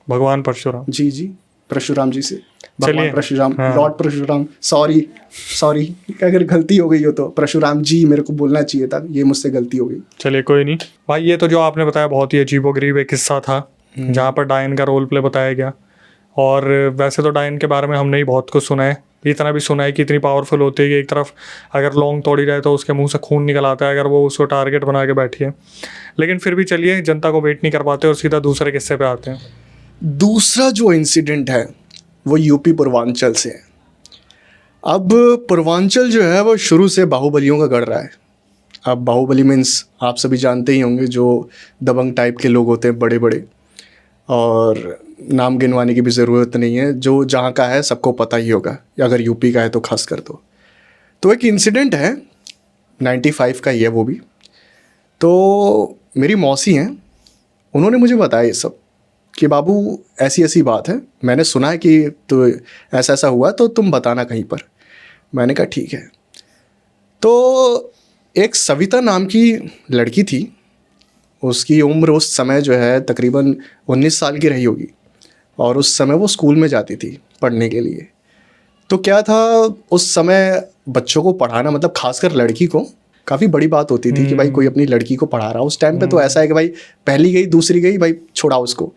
भगवान परशुराम जी परशुराम जी से, चलिए, भगवान परशुराम, हाँ। लॉर्ड परशुराम। सॉरी अगर गलती हो गई हो तो परशुराम जी मेरे को बोलना चाहिए था, ये मुझसे गलती हो गई। चलिए कोई नहीं भाई, ये तो जो आपने बताया बहुत ही अजीबोगरीब एक किस्सा था जहाँ पर डायन का रोल प्ले बताया गया। और वैसे तो डायन के बारे में हमने ही बहुत कुछ सुना है, इतना भी सुना है कि इतनी पावरफुल होती है कि एक तरफ अगर लौंग तोड़ी जाए तो उसके मुंह से खून निकल आता है अगर वो उसको टारगेट बना के बैठी है। लेकिन फिर भी चलिए, जनता को वेट नहीं कर पाते और सीधा दूसरे किस्से पे आते हैं। दूसरा जो इंसिडेंट है वो यूपी पूर्वांचल से है। अब पूर्वांचल जो है वो शुरू से बाहुबलियों का गढ़ रहा है। अब बाहुबली मीन्स आप सभी जानते ही होंगे, जो दबंग टाइप के लोग होते हैं बड़े बड़े, और नाम गिनवाने की भी ज़रूरत नहीं है, जो जहाँ का है सबको पता ही होगा, अगर यूपी का है तो खास कर तो एक इंसिडेंट है 95 का ही है वो भी। तो मेरी मौसी हैं, उन्होंने मुझे बताया ये सब कि बाबू ऐसी ऐसी बात है, मैंने सुना है कि तो ऐसा ऐसा हुआ, तो तुम बताना कहीं पर। मैंने कहा ठीक है। तो एक सविता नाम की लड़की थी, उसकी उम्र उस समय जो है तकरीबन 19 साल की रही होगी, और उस समय वो स्कूल में जाती थी पढ़ने के लिए। तो क्या था, उस समय बच्चों को पढ़ाना, मतलब खासकर लड़की को, काफ़ी बड़ी बात होती थी कि भाई कोई अपनी लड़की को पढ़ा रहा। उस टाइम पे तो ऐसा है कि भाई पहली गई दूसरी गई, भाई छोड़ाओ उसको,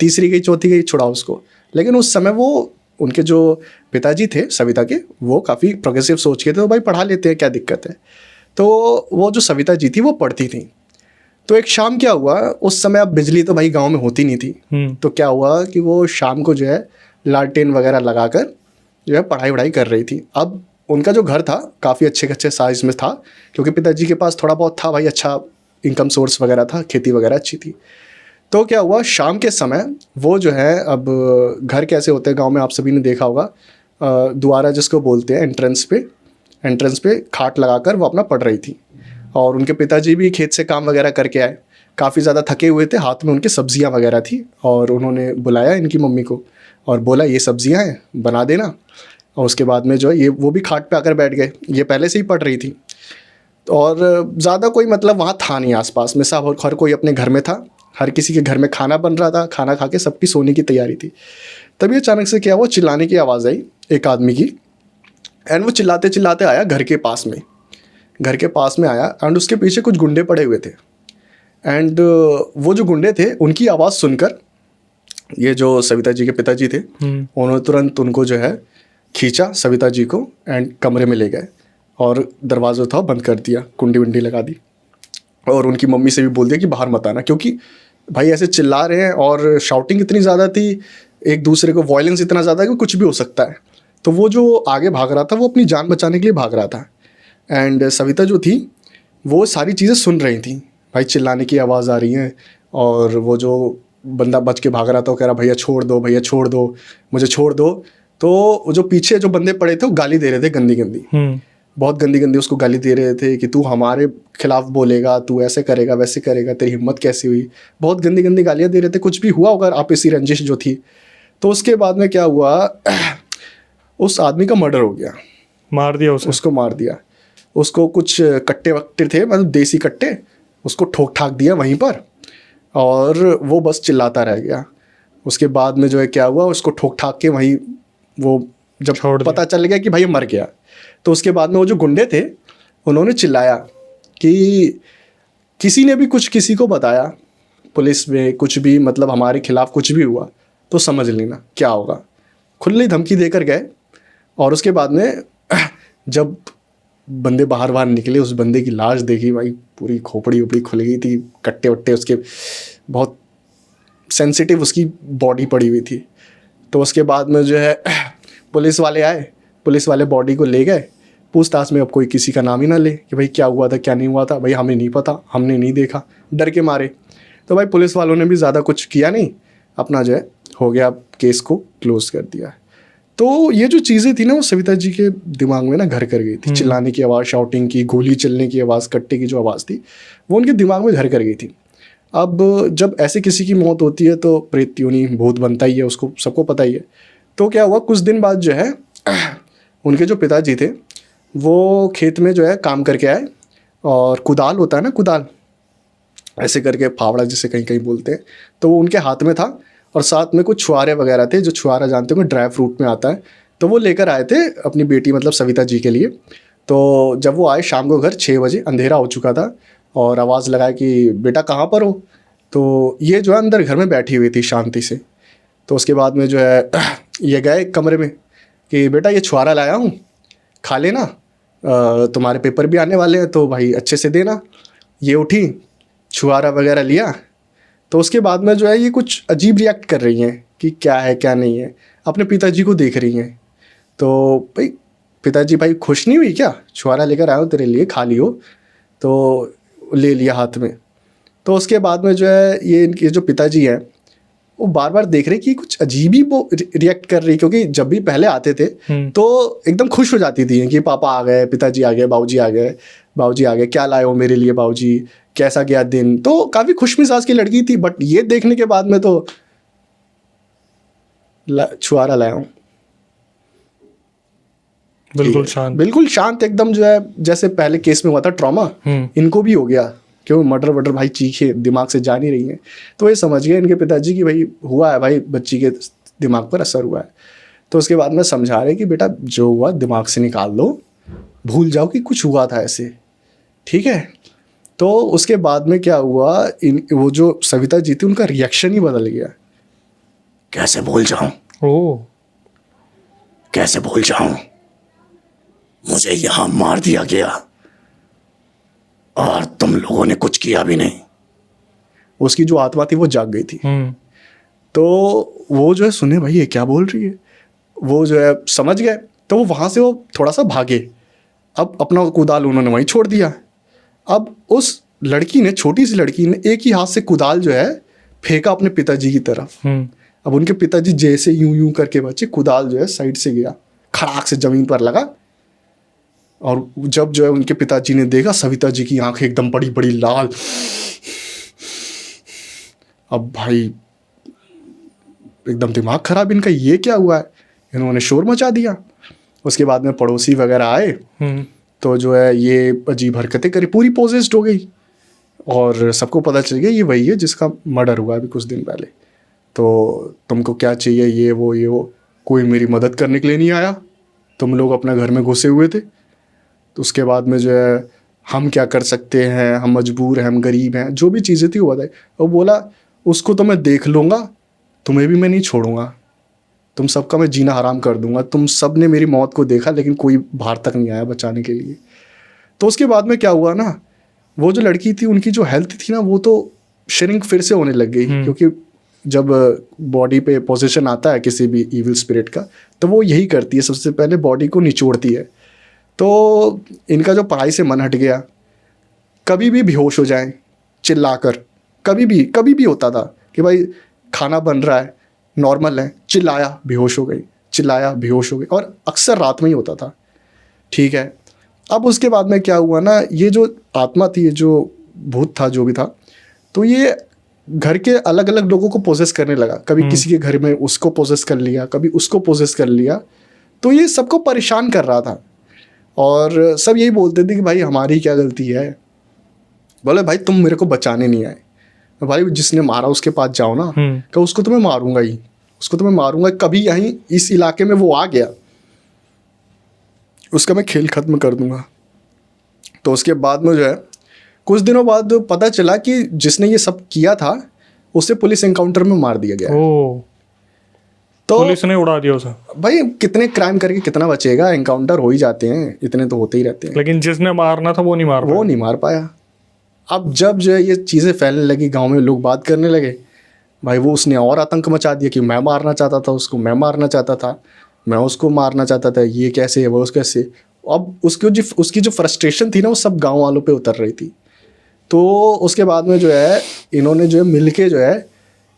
तीसरी गई चौथी गई, छोड़ाओ उसको। लेकिन उस समय वो, उनके जो पिताजी थे सविता के, वो काफ़ी प्रोग्रेसिव सोच के थे, तो भाई पढ़ा लेते हैं, क्या दिक्कत है। तो वो जो सविता जी थी वो पढ़ती थी। तो एक शाम क्या हुआ, उस समय अब बिजली तो भाई गांव में होती नहीं थी, तो क्या हुआ कि वो शाम को जो है लालटेन वगैरह लगाकर जो है पढ़ाई वढ़ाई कर रही थी। अब उनका जो घर था काफ़ी अच्छे साइज़ में था, क्योंकि पिताजी के पास थोड़ा बहुत था भाई, अच्छा इनकम सोर्स वगैरह था, खेती वगैरह अच्छी थी। तो क्या हुआ, शाम के समय वो जो है, अब घर कैसे होते हैं गांव में, आप सभी ने देखा होगा, द्वारा जिसको बोलते हैं, एंट्रेंस पे खाट लगाकर वो अपना पढ़ रही थी। और उनके पिताजी भी खेत से काम वगैरह करके आए, काफ़ी ज़्यादा थके हुए थे, हाथ में उनके सब्जियां वगैरह थी, और उन्होंने बुलाया इनकी मम्मी को और बोला ये सब्जियां हैं, बना देना। और उसके बाद में जो है ये वो भी खाट पे आकर बैठ गए, ये पहले से ही पढ़ रही थी। और ज़्यादा कोई मतलब वहाँ था नहीं आसपास में, सब हर कोई अपने घर में था, हर किसी के घर में खाना बन रहा था, खाना खा के सबकी सोने की तैयारी थी। तभी अचानक से क्या हुआ, चिल्लाने की आवाज़ आई एक आदमी की, एंड वो चिल्लाते चिल्लाते आया घर के पास में, घर के पास में आया, एंड उसके पीछे कुछ गुंडे पड़े हुए थे। एंड वो जो गुंडे थे उनकी आवाज़ सुनकर ये जो सविता जी के पिताजी थे उन्होंने तुरंत उनको जो है खींचा, सविता जी को, एंड कमरे में ले गए और दरवाज़ा था बंद कर दिया, कुंडी वुंडी लगा दी, और उनकी मम्मी से भी बोल दिया कि बाहर मत आना, क्योंकि भाई ऐसे चिल्ला रहे हैं और शाउटिंग इतनी ज़्यादा थी, एक दूसरे को वॉयलेंस इतना ज़्यादा है कि कुछ भी हो सकता है। तो वो जो आगे भाग रहा था वो अपनी जान बचाने के लिए भाग रहा था, एंड सविता जो थी वो सारी चीज़ें सुन रही थी, भाई चिल्लाने की आवाज़ आ रही है, और वो जो बंदा बच के भाग रहा था वो कह रहा भैया छोड़ दो, भैया छोड़ दो, मुझे छोड़ दो। तो जो पीछे जो बंदे पड़े थे वो गाली दे रहे थे, गंदी गंदी, बहुत गंदी गंदी उसको गाली दे रहे थे कि तू हमारे खिलाफ बोलेगा, तू ऐसे करेगा वैसे करेगा, तेरी हिम्मत कैसी हुई, बहुत गंदी गंदी गालियाँ दे रहे थे। कुछ भी हुआ होगा आपसी रंजिश जो थी। तो उसके बाद में क्या हुआ, उस आदमी का मर्डर हो गया, मार दिया उसको मार दिया। उसको कुछ कट्टे वट्टे थे, मतलब देसी कट्टे, उसको ठोक ठाक दिया वहीं पर, और वो बस चिल्लाता रह गया। उसके बाद में जो है क्या हुआ, उसको ठोक ठाक के वहीं वो जब पता चल गया कि भाई मर गया, तो उसके बाद में वो जो गुंडे थे उन्होंने चिल्लाया कि किसी ने भी कुछ किसी को बताया पुलिस में कुछ भी, मतलब हमारे खिलाफ कुछ भी हुआ तो समझ लेना क्या होगा। खुली धमकी देकर गए, और उसके बाद में जब बंदे बाहर बाहर निकले, उस बंदे की लाश देखी, भाई पूरी खोपड़ी उपड़ी खुल गई थी, कट्टे वट्टे उसके, बहुत सेंसिटिव उसकी बॉडी पड़ी हुई थी। तो उसके बाद में जो है पुलिस वाले आए, पुलिस वाले बॉडी को ले गए, पूछताछ में अब कोई किसी का नाम ही ना ले कि भाई क्या हुआ था क्या नहीं हुआ था, भाई हमें नहीं पता, हमने नहीं देखा, डर के मारे। तो भाई पुलिस वालों ने भी ज़्यादा कुछ किया नहीं, अपना जो है हो गया, केस को क्लोज कर दिया। तो ये जो चीज़ें थी ना वो सविता जी के दिमाग में ना घर कर गई थी, चिल्लाने की आवाज़, शाउटिंग की, गोली चलने की आवाज़, कट्टे की जो आवाज़ थी वो उनके दिमाग में घर कर गई थी। अब जब ऐसे किसी की मौत होती है तो प्रेत योनि भूत बनता ही है, उसको सबको पता ही है। तो क्या हुआ, कुछ दिन बाद जो है उनके जो पिताजी थे वो खेत में जो है काम करके आए, और कुदाल होता है ना, कुदाल ऐसे करके, फावड़ा जिसे कहीं कहीं बोलते हैं, तो वो उनके हाथ में था, और साथ में कुछ छुआरे वगैरह थे, जो छुआरा जानते हो ड्राई फ्रूट में आता है, तो वो लेकर आए थे अपनी बेटी मतलब सविता जी के लिए। तो जब वो आए शाम को घर 6 बजे, अंधेरा हो चुका था, और आवाज़ लगाया कि बेटा कहाँ पर हो, तो ये जो है अंदर घर में बैठी हुई थी शांति से। तो उसके बाद में जो है ये गए कमरे में कि बेटा ये छुआरा लाया हूँ, खा लेना, तुम्हारे पेपर भी आने वाले हैं तो भाई अच्छे से देना। ये उठी, छुआरा वगैरह लिया, तो उसके बाद में जो है ये कुछ अजीब रिएक्ट कर रही हैं कि क्या है क्या नहीं है, अपने पिताजी को देख रही हैं। तो भाई पिताजी भाई खुश नहीं हुई क्या, छुआरा लेकर आया हूँ तेरे लिए, खा लियो, तो ले लिया हाथ में। तो उसके बाद में जो है ये इनके जो पिताजी हैं वो बार बार देख रहे कि कुछ अजीब ही वो रिएक्ट कर रही, क्योंकि जब भी पहले आते थे तो एकदम खुश हो जाती थी कि पापा आ गए, पिताजी आ गए, बाबूजी आ गए, बाबूजी आ गए, क्या लाए हो मेरे लिए बाबूजी, कैसा गया दिन। तो काफ़ी खुश मिजाज की लड़की थी, बट ये देखने के बाद में तो छुआरा लाया हूँ, बिल्कुल शांत एकदम, जो है जैसे पहले केस में हुआ था ट्रॉमा, इनको भी हो गया, क्यों मर्डर वर्डर भाई चीखे दिमाग से जा नहीं रही हैं। तो ये समझ गए इनके पिताजी की भाई हुआ है, भाई बच्ची के दिमाग पर असर हुआ है। तो उसके बाद में समझा रहे कि बेटा जो हुआ दिमाग से निकाल दो, भूल जाओ कि कुछ हुआ था ऐसे, ठीक है। तो उसके बाद में क्या हुआ, वो जो सविता जी थी उनका रिएक्शन ही बदल गया। कैसे भूल जाऊं, कैसे भूल जाऊं, मुझे यहां मार दिया गया और तुम लोगों ने कुछ किया भी नहीं। उसकी जो आत्मा थी वो जाग गई थी। तो वो जो है सुने भाई ये क्या बोल रही है, वो जो है समझ गए, तो वो वहाँ से वो थोड़ा सा भागे। अब अपना कुदाल उन्होंने वहीं छोड़ दिया। अब उस लड़की ने, छोटी सी लड़की ने एक ही हाथ से कुदाल जो है फेंका अपने पिताजी की तरफ। अब उनके पिताजी जैसे यूं यूं करके बचे, कुदाल जो है साइड से गया, खड़ाक से जमीन पर लगा। और जब जो है उनके पिताजी ने देखा, सविता जी की आंखें एकदम बड़ी बड़ी लाल। अब भाई एकदम दिमाग खराब इनका, ये क्या हुआ है, इन्होंने शोर मचा दिया। उसके बाद में पड़ोसी वगैरह आए, तो जो है ये अजीब हरकतें करी, पूरी पोजेस्ड हो गई और सबको पता चल गया ये वही है जिसका मर्डर हुआ अभी कुछ दिन पहले। तो तुमको क्या चाहिए, ये वो, कोई मेरी मदद करने के लिए नहीं आया, तुम लोग अपना घर में घुसे हुए थे। तो उसके बाद में जो है हम क्या कर सकते हैं, हम मजबूर हैं, हम गरीब हैं, जो भी चीज़ें थी वो बताई। और बोला उसको तो मैं देख लूँगा, तुम्हें भी मैं नहीं छोड़ूंगा, तुम सबका मैं जीना हराम कर दूंगा। तुम सब ने मेरी मौत को देखा लेकिन कोई बाहर तक नहीं आया बचाने के लिए। तो उसके बाद में क्या हुआ ना, वो जो लड़की थी उनकी जो हेल्थ थी ना वो तो श्रिंक फिर से होने लग गई, क्योंकि जब बॉडी पे पोजीशन आता है किसी भी इविल स्पिरिट का तो वो यही करती है, सबसे पहले बॉडी को निचोड़ती है। तो इनका जो पढ़ाई से मन हट गया, कभी भी बेहोश हो जाएं चिल्लाकर, कभी भी होता था कि भाई खाना बन रहा है नॉर्मल है, चिल्लाया बेहोश हो गई, चिल्लाया बेहोश हो गई, और अक्सर रात में ही होता था। ठीक है, अब उसके बाद में क्या हुआ ना, ये जो आत्मा थी, ये जो भूत था, जो भी था, तो ये घर के अलग अलग लोगों को पोजेस करने लगा। कभी किसी के घर में उसको पोजेस कर लिया, कभी उसको पोजेस कर लिया। तो ये सबको परेशान कर रहा था और सब यही बोलते थे कि भाई हमारी क्या गलती है। बोले भाई तुम मेरे को बचाने नहीं आए, भाई जिसने मारा उसके पास जाओ ना, कि उसको तो मैं मारूंगा ही, उसको तो मैं मारूंगा। कभी यहीं इस इलाके में वो आ गया, उसका मैं खेल खत्म कर दूंगा। तो उसके बाद में जो है कुछ दिनों बाद पता चला कि जिसने ये सब किया था उसे पुलिस एनकाउंटर में मार दिया गया। तो पुलिस ने उड़ा दिया उसे। भाई कितने क्राइम करके कितना बचेगा, एनकाउंटर हो ही जाते हैं, इतने तो होते ही रहते हैं। लेकिन जिसने मारना था वो नहीं मार पाया। अब जब जो है ये चीज़ें फैलने लगी, गांव में लोग बात करने लगे, भाई वो उसने और आतंक मचा दिया कि मैं मारना चाहता था उसको, मैं मारना चाहता था, मैं उसको मारना चाहता था, ये कैसे है, वो कैसे। अब उसकी जो फ्रस्ट्रेशन थी ना वो सब गांव वालों पे उतर रही थी। तो उसके बाद में जो है इन्होंने जो है मिल के जो है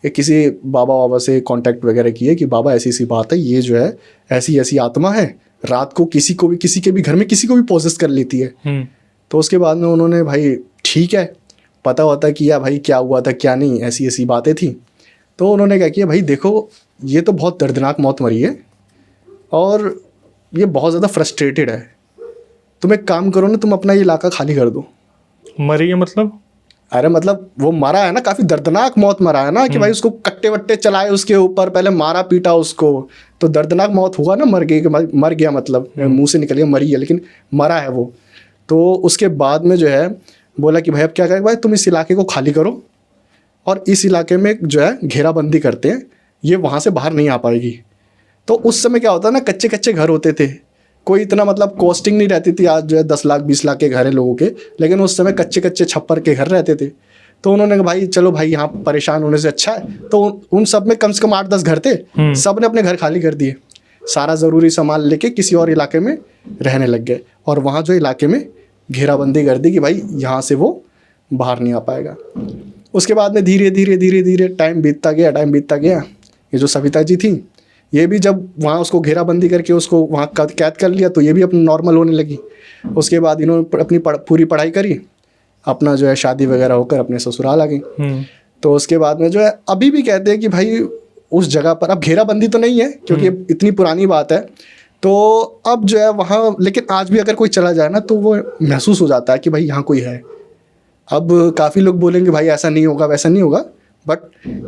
एक किसी बाबा से कांटेक्ट वगैरह किए कि बाबा ऐसी ऐसी बात है, ये जो है ऐसी ऐसी आत्मा है, रात को किसी के भी घर में किसी को भी पोजेस कर लेती है। तो उसके बाद में उन्होंने भाई ठीक है पता होता किया भाई क्या हुआ था क्या नहीं, ऐसी ऐसी बातें थी। तो उन्होंने क्या किया, भाई देखो ये तो बहुत दर्दनाक मौत मरी है और ये बहुत ज़्यादा फ्रस्ट्रेटेड है, तुम एक काम करो ना, तुम अपना ये इलाका खाली कर दो। मरी है मतलब? अरे मतलब वो मरा है ना, काफ़ी दर्दनाक मौत मरा है ना, कि भाई उसको कट्टे वट्टे चलाए उसके ऊपर, पहले मारा पीटा उसको, तो दर्दनाक मौत हुआ ना, मर गया मतलब मुंह से निकल गया मरी है लेकिन मरा है वो। तो उसके बाद में जो है बोला कि भाई अब क्या करें, भाई तुम इस इलाके को खाली करो और इस इलाके में जो है घेराबंदी करते हैं, ये वहाँ से बाहर नहीं आ पाएगी। तो उस समय क्या होता है ना, कच्चे कच्चे घर होते थे, कोई इतना मतलब कॉस्टिंग नहीं रहती थी। आज जो है 10 लाख 20 लाख के घर है लोगों के, लेकिन उस समय कच्चे कच्चे छप्पर के घर रहते थे। तो उन्होंने कहा भाई चलो भाई यहाँ परेशान होने से अच्छा है, तो उन सब में कम से कम 8-10 घर थे, सब ने अपने घर खाली कर दिए, सारा ज़रूरी सामान लेके किसी और इलाके में रहने लग गए और वहाँ जो इलाके में घेराबंदी कर दी कि भाई यहाँ से वो बाहर नहीं आ पाएगा। उसके बाद में धीरे धीरे टाइम बीतता गया। ये जो सविता जी थी, ये भी जब वहाँ उसको घेराबंदी करके उसको वहाँ कैद कर लिया तो ये भी अपना नॉर्मल होने लगी। उसके बाद इन्होंने अपनी पूरी पढ़ाई करी, अपना जो है शादी वगैरह होकर अपने ससुराल आ गई। तो उसके बाद में जो है अभी भी कहते हैं कि भाई उस जगह पर अब घेराबंदी तो नहीं है क्योंकि इतनी पुरानी बात है, तो अब जो है वहाँ, लेकिन आज भी अगर कोई चला जाए ना तो वो महसूस हो जाता है कि भाई यहाँ कोई है। अब काफ़ी लोग बोलेंगे भाई ऐसा नहीं होगा वैसा नहीं होगा, but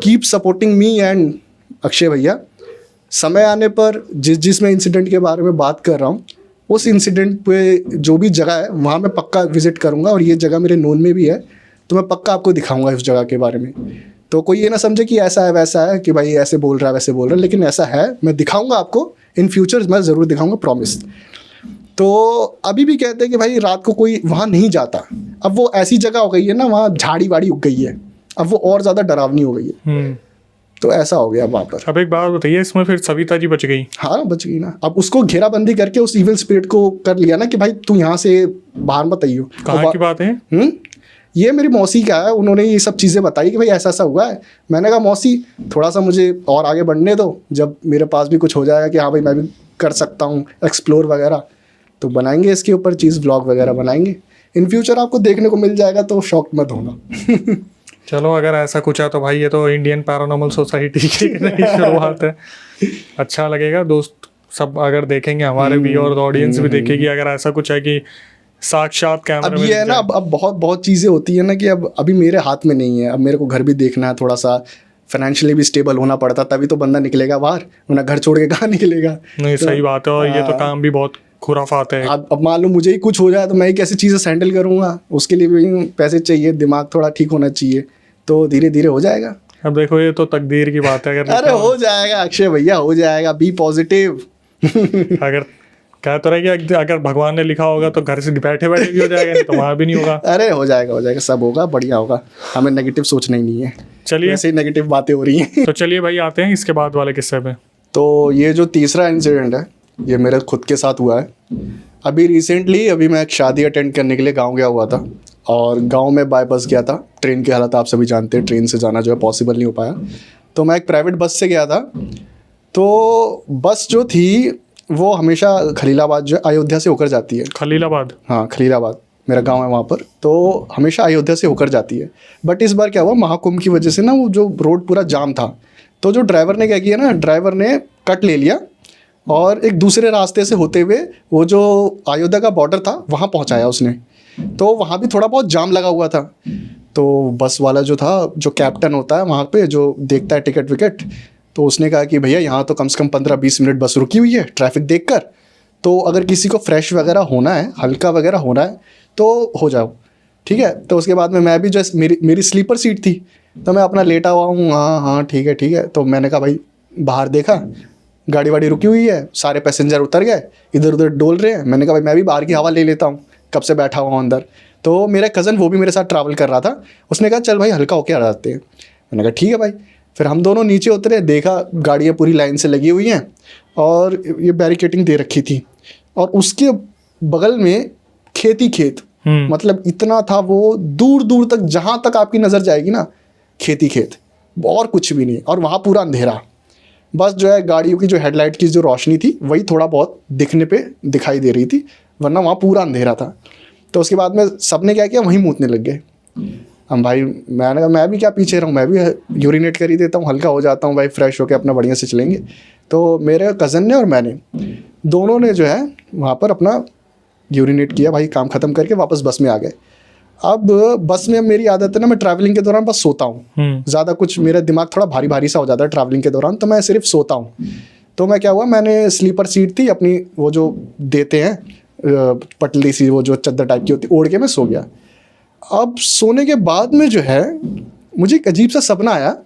keep supporting me and Akshay भैया। समय आने पर जिस मैं इंसिडेंट के बारे में बात कर रहा हूँ, उस इंसिडेंट पे जो भी जगह है वहाँ मैं पक्का विजिट करूँगा, और ये जगह मेरे नोन में भी है तो मैं पक्का आपको दिखाऊँगा उस जगह के बारे में। तो कोई ये ना समझे कि ऐसा है वैसा है कि भाई ऐसे बोल रहा है वैसे बोल रहा है, लेकिन ऐसा है, मैं दिखाऊँगा आपको इन फ्यूचर, मैं ज़रूर दिखाऊँगा, प्रॉमिस। तो अभी भी कहते हैं कि भाई रात को कोई वहाँ नहीं जाता। अब वो ऐसी जगह हो गई है ना, वहाँ झाड़ी वाड़ी उग गई है, अब वो और ज़्यादा डरावनी हो गई है। तो ऐसा हो गया वहाँ पर। अब एक बात बताइए, इसमें फिर सविता जी बच गई? हाँ बच गई ना। अब उसको घेराबंदी करके उस इविल स्पिरिट को कर लिया ना कि भाई तू यहाँ से बाहर मत आइयो। कहाँ की बात है? ये मेरी मौसी का है, उन्होंने ये सब चीज़ें बताई कि भाई ऐसा ऐसा हुआ है। मैंने कहा मौसी थोड़ा सा मुझे और आगे बढ़ने दो, जब मेरे पास भी कुछ हो जाएगा कि हाँ भाई मैं भी कर सकता हूँ एक्सप्लोर वगैरह, तो बनाएंगे इसके ऊपर चीज़, व्लॉग वगैरह बनाएंगे इन फ्यूचर, आपको देखने को मिल जाएगा, तो शॉक मत होना। चलो अगर ऐसा कुछ है तो भाई ये तो इंडियन पैरानॉर्मल सोसाइटी की नई शुरुआत है, अच्छा लगेगा दोस्त। सब अगर देखेंगे हमारे भी और ऑडियंस भी देखेगी, अगर ऐसा कुछ है कि साक्षात कैमरा अब में ये है ना, अब बहुत बहुत चीज़ें होती है ना कि अब अभी मेरे हाथ में नहीं है। अब मेरे को घर भी देखना है, थोड़ा सा फाइनेंशियली भी स्टेबल होना पड़ता, तभी तो बंदा निकलेगा बाहर, वरना घर छोड़ के कहाँ निकलेगा। नहीं, सही बात है। और ये तो काम भी बहुत खुराफात है। अब मान लो मुझे ही कुछ हो जाए तो मैं ही कैसी चीज़ें हैंडल करूँगा, उसके लिए भी पैसे चाहिए, दिमाग थोड़ा ठीक होना चाहिए, तो धीरे धीरे हो जाएगा। अब देखो ये तो तकदीर की बात है। अगर अरे हो जाएगा अक्षय भैया, हो जाएगा, बी पॉजिटिव। अगर कह तो रहे कि अगर भगवान ने लिखा होगा तो घर से बैठे बैठे भी हो जाएगा, नहीं तो वहाँ भी नहीं होगा। अरे हो जाएगा, सब होगा, बढ़िया होगा। हमें नेगेटिव सोचना ही नहीं है। चलिए, ऐसे ही नेगेटिव बातें हो रही हैं। तो चलिए भाई आते हैं इसके बाद वाले किस्से पे। तो ये जो तीसरा इंसिडेंट है, ये मेरे खुद के साथ हुआ है। अभी रिसेंटली मैं एक शादी अटेंड करने के लिए गांव गया हुआ था, और गांव में बाय बस गया था। ट्रेन की हालत आप सभी जानते हैं, ट्रेन से जाना जो है पॉसिबल नहीं हो पाया, तो मैं एक प्राइवेट बस से गया था। तो बस जो थी वो हमेशा खलीलाबाद जो अयोध्या से होकर जाती है। खलीलाबाद? हाँ, खलीलाबाद मेरा गांव है वहाँ पर, तो हमेशा अयोध्या से होकर जाती है। बट इस बार क्या हुआ, महाकुंभ की वजह से ना वो जो रोड पूरा जाम था, तो जो ड्राइवर ने क्या किया ना, ड्राइवर ने कट ले लिया और एक दूसरे रास्ते से होते हुए वो जो अयोध्या का बॉर्डर था वहाँ पहुँचाया उसने। तो वहाँ भी थोड़ा बहुत जाम लगा हुआ था। तो बस वाला जो था, जो कैप्टन होता है वहाँ पे, जो देखता है टिकट विकेट, तो उसने कहा कि भैया यहाँ तो कम से कम 15-20 मिनट बस रुकी हुई है ट्रैफिक देखकर, तो अगर किसी को फ्रेश वगैरह होना है, हल्का वगैरह होना है तो हो जाओ, ठीक है। तो उसके बाद में मैं भी जैसे मेरी स्लीपर सीट थी, तो मैं अपना लेटा हुआ हूँ, हाँ ठीक है। तो मैंने कहा भाई, बाहर देखा गाड़ी वाड़ी रुकी हुई है, सारे पैसेंजर उतर गए, इधर उधर डोल रहे हैं। मैंने कहा भाई मैं भी बाहर की हवा ले लेता हूँ, कब से बैठा हुआ हूँ अंदर। तो मेरा कज़न वो भी मेरे साथ ट्रैवल कर रहा था, उसने कहा चल भाई हल्का होके आ जाते हैं। मैंने कहा ठीक है भाई। फिर हम दोनों नीचे उतरे, देखा गाड़ियाँ पूरी लाइन से लगी हुई हैं और ये बैरिकेटिंग दे रखी थी, और उसके बगल में खेत, मतलब इतना था वो, दूर दूर तक जहाँ तक आपकी नज़र जाएगी ना, खेत, और कुछ भी नहीं। और वहाँ पूरा अंधेरा, बस जो है गाड़ियों की जो हेडलाइट की जो रोशनी थी वही थोड़ा बहुत दिखने पे दिखाई दे रही थी, वरना वहाँ पूरा अंधेरा था। तो उसके बाद में सब ने क्या किया, वहीं मूतने लग गए। हम भाई, मैंने कहा मैं भी क्या पीछे रहूँ, मैं भी यूरिनेट कर ही देता हूँ, हल्का हो जाता हूँ भाई, फ्रेश होकर अपना बढ़िया से चलेंगे। तो मेरे कज़न ने और मैंने दोनों ने जो है वहाँ पर अपना यूरिनेट किया भाई, काम ख़त्म करके वापस बस में आ गए। अब बस में मेरी आदत है ना, मैं ट्रैवलिंग के दौरान बस सोता हूँ, ज़्यादा कुछ, मेरा दिमाग थोड़ा भारी भारी सा हो जाता है ट्रैवलिंग के दौरान, तो मैं सिर्फ सोता हूँ। तो मैं क्या हुआ, मैंने स्लीपर सीट थी अपनी, वो जो देते हैं पतली सी, वो जो चद्दर टाइप की होती, ओढ़ के मैं सो गया। अब सोने के बाद में जो है मुझे एक अजीब सा सपना आया।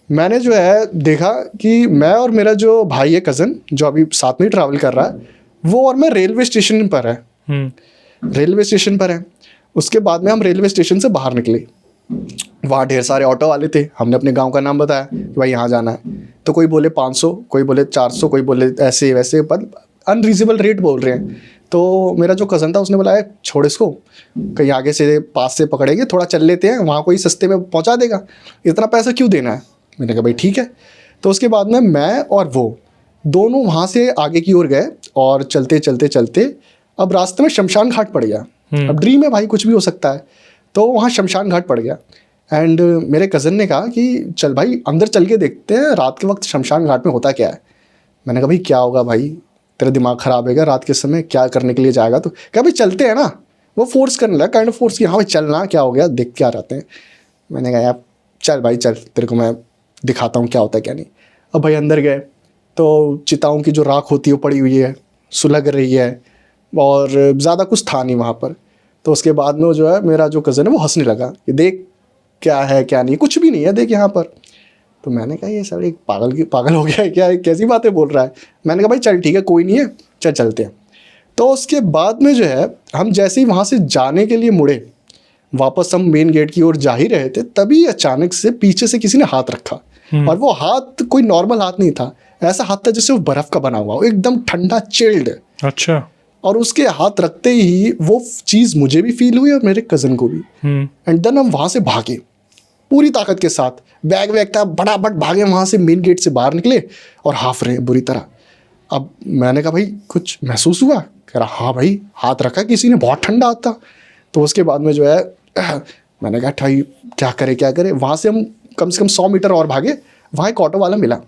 मैंने जो है देखा कि मैं और मेरा जो भाई है, कज़न, जो अभी साथ में ट्रैवल कर रहा है, वो और मैं रेलवे स्टेशन पर है, रेलवे स्टेशन पर है। उसके बाद में हम रेलवे स्टेशन से बाहर निकले, वहाँ ढेर सारे ऑटो वाले थे। हमने अपने गांव का नाम बताया कि भाई यहाँ जाना है, तो कोई बोले 500, कोई बोले 400, कोई बोले ऐसे वैसे, पर अनरीजनेबल रेट बोल रहे हैं। तो मेरा जो कज़न था उसने बोला छोड़ इसको, कहीं आगे से पास से पकड़ेंगे, थोड़ा चल लेते हैं, वहाँ कोई सस्ते में पहुँचा देगा, इतना पैसा क्यों देना है। मैंने कहा भाई ठीक है। तो उसके बाद में मैं और वो दोनों वहाँ से आगे की ओर गए, और चलते अब रास्ते में शमशान घाट पड़ गया। अब ड्रीम है भाई, कुछ भी हो सकता है। तो वहाँ शमशान घाट पड़ गया, एंड मेरे कज़न ने कहा कि चल भाई अंदर चल के देखते हैं रात के वक्त शमशान घाट में होता क्या है। मैंने कहा भाई क्या होगा भाई, तेरा दिमाग ख़राब है क्या, रात के समय क्या करने के लिए जाएगा। तो क्या भाई चलते हैं ना, वो फोर्स करने लगा, काइंड ऑफ फोर्स कि हाँ भाई चलना, क्या हो गया, देख के आ जाते हैं। मैंने कहा यार चल भाई चल, तेरे को मैं दिखाता हूँ क्या होता है क्या नहीं। अब भाई अंदर गए तो चिताओं की जो राख होती है वो पड़ी हुई है, सुलग रही है, और ज़्यादा कुछ था नहीं वहाँ पर। तो उसके बाद में वो जो है मेरा जो कज़न है वो हंसने लगा कि देख क्या है क्या नहीं, कुछ भी नहीं है देख यहाँ पर। तो मैंने कहा ये सर एक पागल हो गया है क्या, कैसी बातें बोल रहा है। मैंने कहा भाई चल ठीक है, कोई नहीं है, चल चलते हैं। तो उसके बाद में जो है हम जैसे ही वहाँ से जाने के लिए मुड़े, वापस हम मेन गेट की ओर जा ही रहे थे, तभी अचानक से पीछे से किसी ने हाथ रखा, और वो हाथ कोई नॉर्मल हाथ नहीं था, ऐसा हाथ था जैसे वो बर्फ़ का बना हुआ, एकदम ठंडा चिल्ड। अच्छा। और उसके हाथ रखते ही वो चीज़ मुझे भी फील हुई और मेरे कज़न को भी। एंड देन हम वहाँ से भागे पूरी ताकत के साथ, बैग वैग था बड़ाबड़, भागे वहाँ से, मेन गेट से बाहर निकले और हाफ रहे बुरी तरह। अब मैंने कहा भाई कुछ महसूस हुआ, कह रहा हाँ भाई हाथ रखा किसी ने, बहुत ठंडा हाथ था। तो उसके बाद में जो है मैंने कहा भाई क्या करे। वहाँ से हम कम से कम 100 मीटर और भागे, वहाँ एक ऑटो वाला मिला।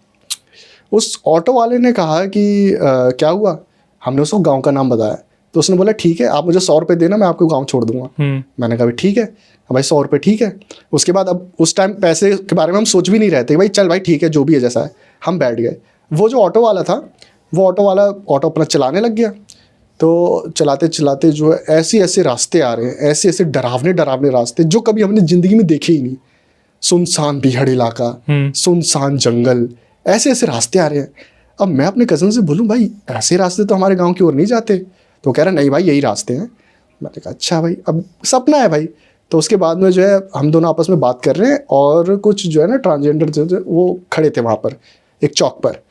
उस ऑटो वाले ने कहा कि क्या हुआ, हमने उसको गांव का नाम बताया, तो उसने बोला ठीक है आप मुझे 100 रुपये देना, मैं आपको गांव छोड़ दूंगा। मैंने कहा भाई ठीक है, भाई 100 रुपये ठीक है। उसके बाद अब उस टाइम पैसे के बारे में हम सोच भी नहीं रहे थे, भाई चल भाई ठीक है जो भी है जैसा है। हम बैठ गए। वो जो ऑटो वाला था, वो ऑटो वाला ऑटो अपना चलाने लग गया। तो चलाते चलाते जो है ऐसे ऐसे रास्ते आ रहे हैं, ऐसे ऐसे डरावने डरावने रास्ते जो कभी हमने ज़िंदगी में देखे ही नहीं। सुनसान बीहड़ इलाका, सुनसान जंगल, ऐसे ऐसे रास्ते आ रहे हैं। अब मैं अपने कज़न से बोलूँ भाई ऐसे रास्ते तो हमारे गांव की ओर नहीं जाते, तो कह रहा नहीं भाई यही रास्ते हैं। मैंने कहा अच्छा भाई, अब सपना है भाई। तो उसके बाद में जो है हम दोनों आपस में बात कर रहे हैं, और कुछ जो है ना ट्रांसजेंडर जो वो खड़े थे वहाँ पर एक चौक पर,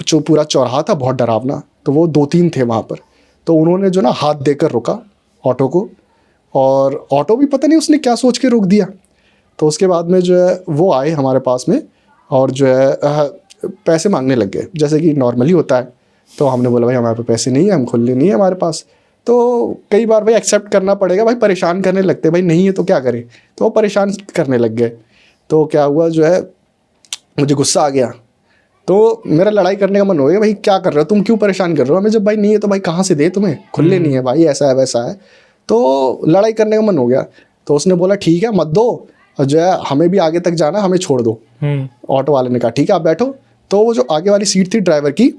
जो पूरा चौराहा था बहुत डरावना, तो वो 2-3 थे वहाँ पर। तो उन्होंने जो ना हाथ देकर रोका ऑटो को, और ऑटो भी पता नहीं उसने क्या सोच के रोक दिया। तो उसके बाद में जो है वो आए हमारे पास में, और जो है पैसे मांगने लग गए जैसे कि नॉर्मली होता है। तो हमने बोला भाई हमारे पास पैसे नहीं है, हम खुले नहीं है हमारे पास। तो कई बार भाई एक्सेप्ट करना पड़ेगा, भाई परेशान करने लगते भाई नहीं है तो क्या करें, तो वो परेशान करने लग गए। तो क्या हुआ जो है मुझे गुस्सा आ गया, तो मेरा लड़ाई करने का मन हो गया, भाई क्या कर रहे हो तुम, क्यों परेशान कर रहे हो हमें, जब भाई नहीं है तो भाई कहाँ से दे तुम्हें, खुले नहीं है भाई, ऐसा है वैसा है। तो लड़ाई करने का मन हो गया। तो उसने बोला ठीक है मत दो, और जो है हमें भी आगे तक जाना, हमें छोड़ दो। ऑटो वाले ने कहा ठीक है आप बैठो। तो वो जो आगे वाली सीट थी ड्राइवर की,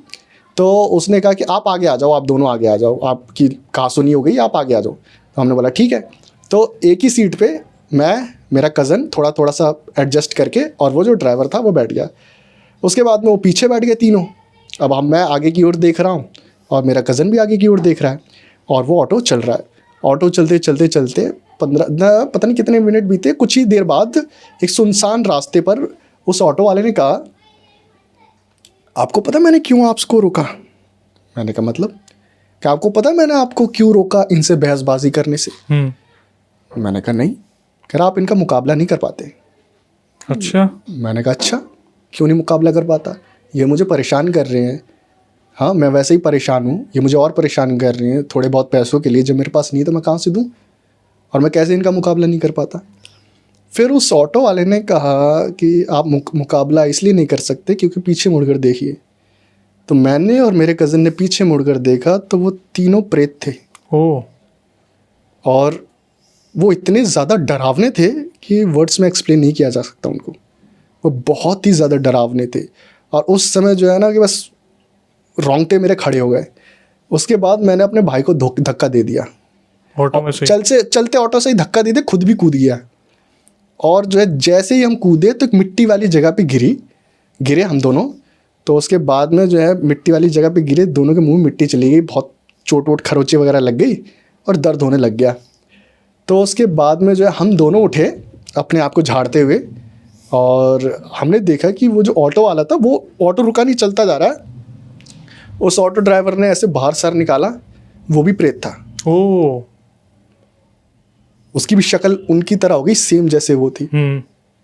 तो उसने कहा कि आप आगे आ जाओ, आप दोनों आगे आ जाओ, आपकी कहा सुनी हो गई, आप आगे आ जाओ। तो हमने बोला ठीक है। तो एक ही सीट पे मैं, मेरा कज़न थोड़ा थोड़ा सा एडजस्ट करके, और वो जो ड्राइवर था वो बैठ गया। उसके बाद में वो पीछे बैठ गए तीनों। अब मैं आगे की ओर देख रहा हूँ, और मेरा कज़न भी आगे की ओर देख रहा है, और वो ऑटो चल रहा है। ऑटो चलते चलते चलते 15 पता नहीं कितने मिनट बीते। कुछ ही देर बाद एक सुनसान रास्ते पर उस ऑटो वाले ने कहा आपको पता मैंने क्यों आपको रोका। मैंने कहा मतलब, क्या आपको पता मैंने आपको क्यों रोका इनसे बहसबाजी करने से। मैंने कहा नहीं। कह रहा आप इनका मुकाबला नहीं कर पाते। अच्छा। मैंने कहा अच्छा क्यों नहीं मुकाबला कर पाता, ये मुझे परेशान कर रहे हैं। हाँ मैं वैसे ही परेशान हूँ, ये मुझे और परेशान कर रहे हैं थोड़े बहुत पैसों के लिए, जब मेरे पास नहीं है तो मैं कहाँ से दूँ, और मैं कैसे इनका मुकाबला नहीं कर पाता। फिर उस ऑटो वाले ने कहा कि आप मुकाबला इसलिए नहीं कर सकते क्योंकि पीछे मुड़कर देखिए। तो मैंने और मेरे कज़न ने पीछे मुड़कर देखा, तो वो तीनों प्रेत थे। ओह। और वो इतने ज़्यादा डरावने थे कि वर्ड्स में एक्सप्लेन नहीं किया जा सकता उनको। वो बहुत ही ज़्यादा डरावने थे, और उस समय जो है ना कि बस रोंगटे मेरे खड़े हो गए। उसके बाद मैंने अपने भाई को धक्का दे दिया ऑटो में से? चलते ऑटो से ही धक्का दे दिया, खुद भी कूद गया। और जो है जैसे ही हम कूदे तो एक मिट्टी वाली जगह पे गिरे हम दोनों। तो उसके बाद में जो है मिट्टी वाली जगह पे गिरे, दोनों के मुंह में मिट्टी चली गई, बहुत चोट वोट खरोचे वगैरह लग गई और दर्द होने लग गया। तो उसके बाद में जो है हम दोनों उठे अपने आप को झाड़ते हुए, और हमने देखा कि वो जो ऑटो वाला था वो ऑटो रुका नहीं, चलता जा रहा है। उस ऑटो ड्राइवर ने ऐसे बाहर सर निकाला, वो भी प्रेत था। ओह। उसकी भी शक्ल उनकी तरह हो गई सेम जैसे वो थी।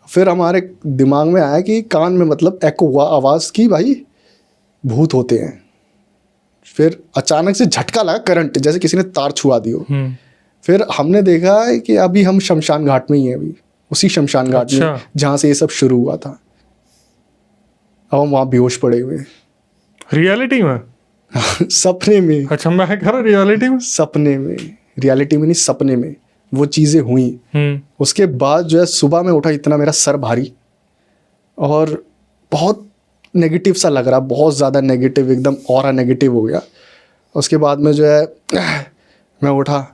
फिर हमारे दिमाग में आया कि कान में मतलब एको हुआ आवाज़ की भाई भूत होते हैं। फिर अचानक से झटका लगा, करंट जैसे किसी ने तार छुआ दी हो। फिर हमने देखा है कि अभी हम शमशान घाट में ही हैं, अभी उसी शमशान घाट में जहाँ से ये सब शुरू हुआ था। अब हम वहाँ बेहोश पड़े हुए। रियलिटी में? सपने में। अच्छा मैं कह रहा रियलिटी में? सपने में, रियलिटी में नहीं, सपने में वो चीज़ें हुई। उसके बाद जो है सुबह में उठा, इतना मेरा सर भारी और बहुत नेगेटिव सा लग रहा, बहुत ज़्यादा नेगेटिव, एकदम ऑरा नेगेटिव हो गया। उसके बाद में जो है मैं उठा,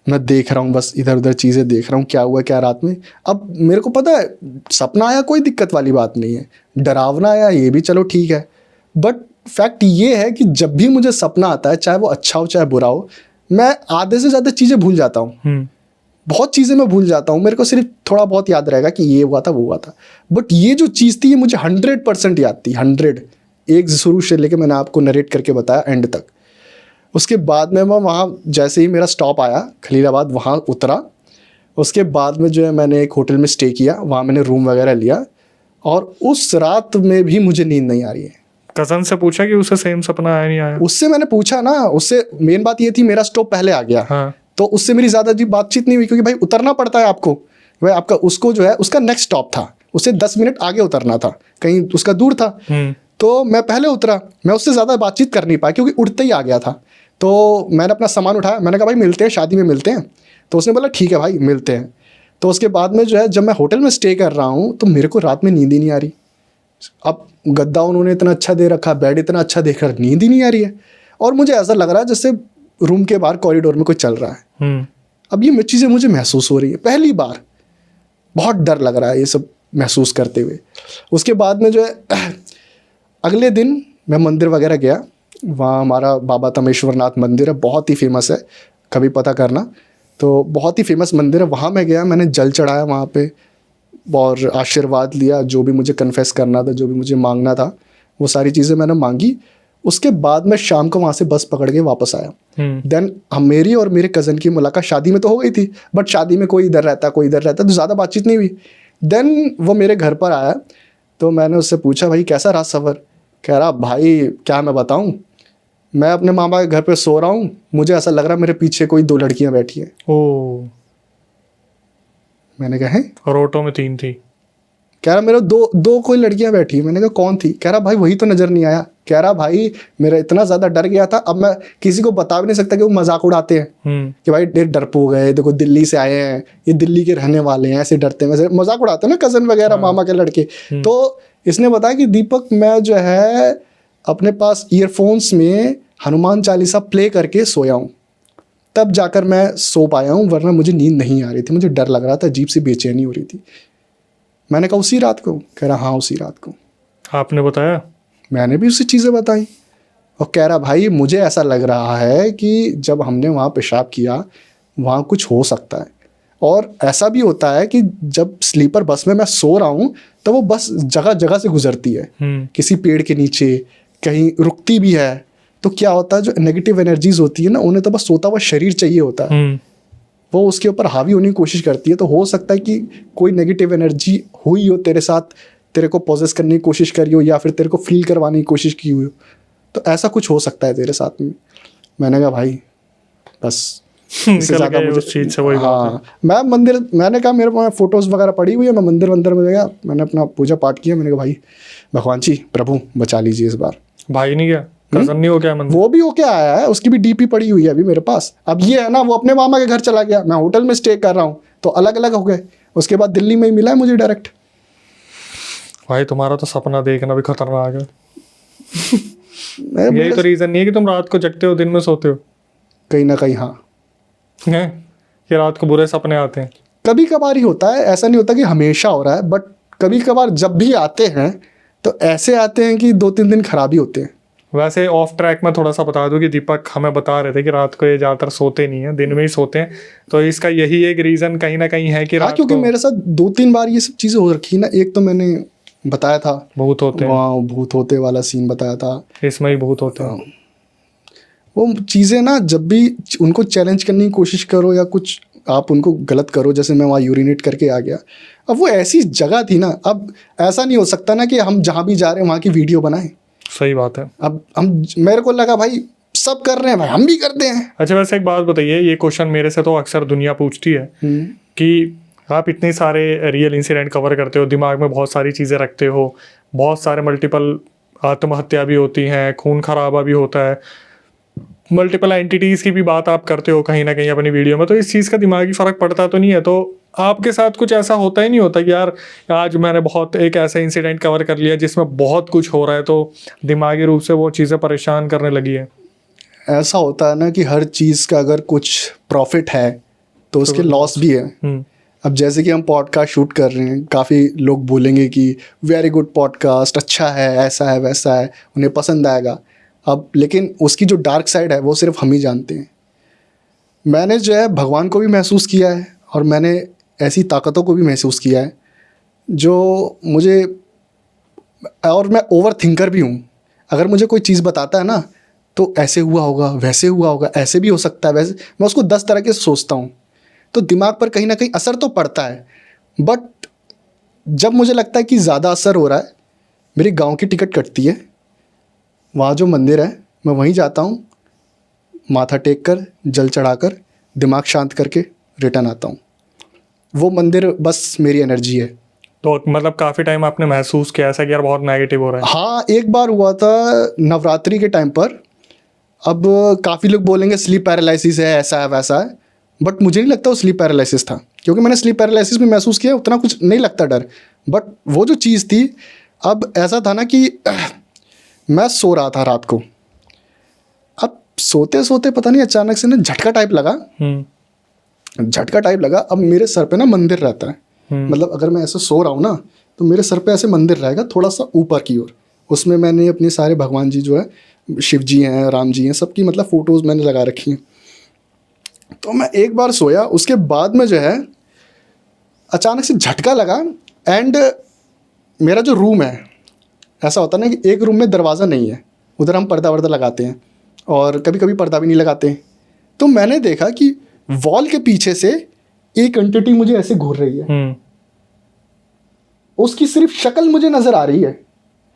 मैं देख रहा हूँ, बस इधर उधर चीज़ें देख रहा हूँ, क्या हुआ क्या रात में। अब मेरे को पता है सपना आया कोई दिक्कत वाली बात नहीं है, डरावना आया ये भी चलो ठीक है, बट फैक्ट ये है कि जब भी मुझे सपना आता है, चाहे वो अच्छा हो चाहे बुरा हो, मैं आधे से ज़्यादा चीज़ें भूल जाता हूँ। बहुत चीज़ें मैं भूल जाता हूँ, मेरे को सिर्फ थोड़ा बहुत याद रहेगा कि ये हुआ था वो हुआ था, बट ये जो चीज़ थी ये मुझे 100% याद थी, 100, एक शुरू से लेके मैंने आपको नरेट करके बताया एंड तक। उसके बाद में मैं वहाँ जैसे ही मेरा स्टॉप आया खलीलाबाद, वहाँ उतरा। उसके बाद में जो है मैंने एक होटल में स्टे किया, वहाँ मैंने रूम वगैरह लिया, और उस रात में भी मुझे नींद नहीं आ रही है। कज़न से पूछा कि उसे सेम सपना आया नहीं आया? उससे मैंने पूछा ना, उससे मेन बात ये थी मेरा स्टॉप पहले आ गया। हाँ। तो उससे मेरी ज़्यादा जी बातचीत नहीं हुई, क्योंकि भाई उतरना पड़ता है आपको, भाई आपका उसको जो है उसका नेक्स्ट स्टॉप था, उसे 10 मिनट आगे उतरना था, कहीं उसका दूर था। तो मैं पहले उतरा, मैं उससे ज़्यादा बातचीत कर नहीं पाया क्योंकि उठते ही आ गया था। तो मैंने अपना सामान उठाया, मैंने कहा भाई मिलते हैं, शादी में मिलते हैं। तो उसने बोला ठीक है भाई मिलते हैं। तो उसके बाद में जो है जब मैं होटल में स्टे कर रहा हूँ तो मेरे को रात में नींद ही नहीं आ रही। अब गद्दा उन्होंने इतना अच्छा दे रखा, बेड इतना अच्छा देकर नींद ही नहीं आ रही है, और मुझे ऐसा लग रहा है जैसे रूम के बाहर कॉरिडोर में कोई चल रहा है। अब ये चीज़ें मुझे महसूस हो रही है पहली बार, बहुत डर लग रहा है ये सब महसूस करते हुए। उसके बाद में जो है अगले दिन मैं मंदिर वगैरह गया, वहाँ हमारा बाबा तमेश्वरनाथ मंदिर है, बहुत ही फेमस है, कभी पता करना। तो बहुत ही फेमस मंदिर है, वहाँ मैं गया, मैंने जल चढ़ाया वहाँ पे और आशीर्वाद लिया, जो भी मुझे कन्फेस करना था, जो भी मुझे मांगना था, वो सारी चीज़ें मैंने मांगी। उसके बाद मैं शाम को वहाँ से बस पकड़ के वापस आया। देन हम मेरी और मेरे कज़न की मुलाकात शादी में तो हो गई थी, बट शादी में कोई इधर रहता कोई इधर रहता, तो ज़्यादा बातचीत नहीं हुई। देन वो मेरे घर पर आया, तो मैंने उससे पूछा भाई कैसा रहा सफ़र। कह रहा भाई क्या मैं बताऊँ, मैं अपने मामा के घर पे सो रहा हूँ, मुझे ऐसा लग रहा मेरे पीछे कोई 2 लड़कियाँ बैठी हैं। ओ, मैंने कहा है, और ऑटो में 3 थी। कह रहा मेरे दो कोई लड़कियां बैठी। मैंने कहा कौन थी। कह रहा भाई वही तो नज़र नहीं आया। कह रहा भाई मेरा इतना ज़्यादा डर गया था, अब मैं किसी को बता भी नहीं सकता कि वो मजाक उड़ाते हैं कि भाई डरपोक गए, देखो दिल्ली से आए हैं, ये दिल्ली के रहने वाले हैं, ऐसे डरते हैं, वैसे मजाक उड़ाते हैं ना कज़न वगैरह, मामा के लड़के। तो इसने बताया कि दीपक मैं जो है अपने पास ईयरफोन्स में हनुमान चालीसा प्ले करके सोया हूँ, तब जाकर मैं सो पाया हूँ, वरना मुझे नींद नहीं आ रही थी, मुझे डर लग रहा था, अजीब सी बेचैनी हो रही थी। मैंने कहा उसी रात को। कह रहा हाँ उसी रात को। आपने बताया? मैंने भी उसी चीज़ें बताई, और कह रहा भाई मुझे ऐसा लग रहा है कि जब हमने वहाँ पेशाब किया वहाँ कुछ हो सकता है। और ऐसा भी होता है कि जब स्लीपर बस में मैं सो रहा हूँ तो वो बस जगह जगह से गुजरती है, किसी पेड़ के नीचे कहीं रुकती भी है। तो क्या होता है, जो नेगेटिव एनर्जीज होती है ना, उन्हें तो बस सोता हुआ शरीर चाहिए होता है, वो उसके ऊपर हावी होने की कोशिश करती है। तो हो सकता है कि कोई नेगेटिव एनर्जी हुई हो तेरे साथ, तेरे को पोजेस करने की कोशिश करी हो, या फिर तेरे को फील करवाने की कोशिश की हुई हो, तो ऐसा कुछ हो सकता है तेरे साथ में। मैंने कहा भाई बस इससे ज़्यादा मुझे उस चीज़ से वही बात है। हाँ, मैं मंदिर, मैंने कहा मेरे पास फ़ोटोज़ वगैरह पड़ी हुई है, मैं मंदिर में गया, मैंने अपना पूजा पाठ किया। मैंने कहा भाई भगवान जी प्रभु बचा लीजिए इस बार। भाई नहीं गया, कज़न नहीं हो गया मंदिर? वो भी होके आया है, उसकी भी डीपी पड़ी हुई है अभी मेरे पास। अब ये है ना, वो अपने मामा के घर चला गया, मैं होटल में स्टे कर रहा हूँ, तो अलग अलग हो गए। उसके बाद दिल्ली में ही मिला है मुझे डायरेक्ट। भाई तुम्हारा तो सपना देखना भी खतरनाक है। मैं यही तो रीज़न नहीं है कि तुम रात को जगते हो दिन में सोते हो? कहीं ना कहीं हाँ, हैं कि रात को बुरे सपने आते हैं? कभी कभार ही होता है, ऐसा नहीं होता कि हमेशा हो रहा है, बट कभी कभार जब भी आते हैं तो ऐसे आते हैं कि 2-3 दिन खराब ही होते हैं। वैसे ऑफ ट्रैक में थोड़ा सा बता दूं कि दीपक हमें बता रहे थे कि रात को ये ज़्यादातर सोते नहीं है, दिन में ही सोते हैं। तो इसका यही एक रीज़न कहीं ना कहीं है कि हाँ, रात क्योंकि को मेरे साथ 2-3 बार ये सब चीज़ें हो रखी है ना। एक तो मैंने बताया था, भूत होते हैं, वहाँ भूत होते वाला सीन बताया था। इसमें ही भूत होते हैं। वो चीज़ें ना, जब भी उनको चैलेंज करने की कोशिश करो या कुछ आप उनको गलत करो, जैसे मैं वहाँ यूरिनेट करके आ गया, अब वो ऐसी जगह थी ना, अब ऐसा नहीं हो सकता ना कि हम जहाँ भी जा रहे हैं वहाँ की वीडियो बनाएं। सही बात है। अब मेरे को लगा भाई सब कर रहे हैं भाई, हम भी करते हैं। अच्छा वैसे एक बात बताइए, ये क्वेश्चन मेरे से तो अक्सर दुनिया पूछती है कि आप इतने सारे रियल इंसिडेंट कवर करते हो, दिमाग में बहुत सारी चीज़ें रखते हो, बहुत सारे मल्टीपल आत्महत्या भी होती हैं, खून खराबा भी होता है, मल्टीपल एंटिटीज़ की भी बात आप करते हो कहीं ना कहीं अपनी वीडियो में, तो इस चीज़ का दिमागी फ़र्क पड़ता तो नहीं है? तो आपके साथ कुछ ऐसा होता ही नहीं होता कि यार आज मैंने बहुत एक ऐसा इंसिडेंट कवर कर लिया जिसमें बहुत कुछ हो रहा है, तो दिमागी रूप से वो चीज़ें परेशान करने लगी है? ऐसा होता है ना कि हर चीज़ का अगर कुछ प्रॉफिट है तो उसके लॉस भी है। अब जैसे कि हम पॉडकास्ट शूट कर रहे हैं, काफ़ी लोग बोलेंगे कि वेरी गुड पॉडकास्ट, अच्छा है, ऐसा है वैसा है, उन्हें पसंद आएगा। अब लेकिन उसकी जो डार्क साइड है वो सिर्फ हम ही जानते हैं। मैंने जो है भगवान को भी महसूस किया है, और मैंने ऐसी ताकतों को भी महसूस किया है जो मुझे, और मैं ओवर थिंकर भी हूँ। अगर मुझे कोई चीज़ बताता है ना तो ऐसे हुआ होगा, वैसे हुआ होगा, ऐसे भी हो सकता है, वैसे, मैं उसको 10 तरह के सोचता हूँ। तो दिमाग पर कहीं ना कहीं असर तो पड़ता है। बट जब मुझे लगता है कि ज़्यादा असर हो रहा है, मेरी गांव की टिकट कटती है, वहाँ जो मंदिर है मैं वहीं जाता हूँ, माथा टेक कर जल चढ़ाकर दिमाग शांत करके रिटर्न आता हूँ। वो मंदिर बस मेरी एनर्जी है। तो मतलब काफ़ी टाइम आपने महसूस किया ऐसा कि यार बहुत नेगेटिव हो रहा है? हाँ, एक बार हुआ था नवरात्रि के टाइम पर। अब काफ़ी लोग बोलेंगे स्लीप पैरालिसिस है, ऐसा है वैसा है, बट मुझे नहीं लगता वो स्लीप पैरालिसिस था, क्योंकि मैंने स्लीप पैरालिसिस में महसूस किया, उतना कुछ नहीं लगता डर। बट वो जो चीज़ थी, अब ऐसा था ना कि मैं सो रहा था रात को। अब सोते सोते पता नहीं अचानक से ना झटका टाइप लगा। झटका टाइप लगा। अब मेरे सर पे ना मंदिर रहता है, मतलब अगर मैं ऐसे सो रहा हूँ ना तो मेरे सर पे ऐसे मंदिर रहेगा थोड़ा सा ऊपर की ओर। उसमें मैंने अपने सारे भगवान जी जो है, शिव जी हैं, राम जी हैं, सबकी मतलब फ़ोटोज़ मैंने लगा रखी हैं। तो मैं एक बार सोया, उसके बाद में जो है अचानक से झटका लगा। एंड मेरा जो रूम है, ऐसा होता है ना कि एक रूम में दरवाज़ा नहीं है, उधर हम पर्दा वर्दा लगाते हैं और कभी कभी पर्दा भी नहीं लगाते। तो मैंने देखा कि वॉल के पीछे से एक एंटिटी मुझे ऐसे घूर रही है। उसकी सिर्फ शक्ल मुझे नज़र आ रही है,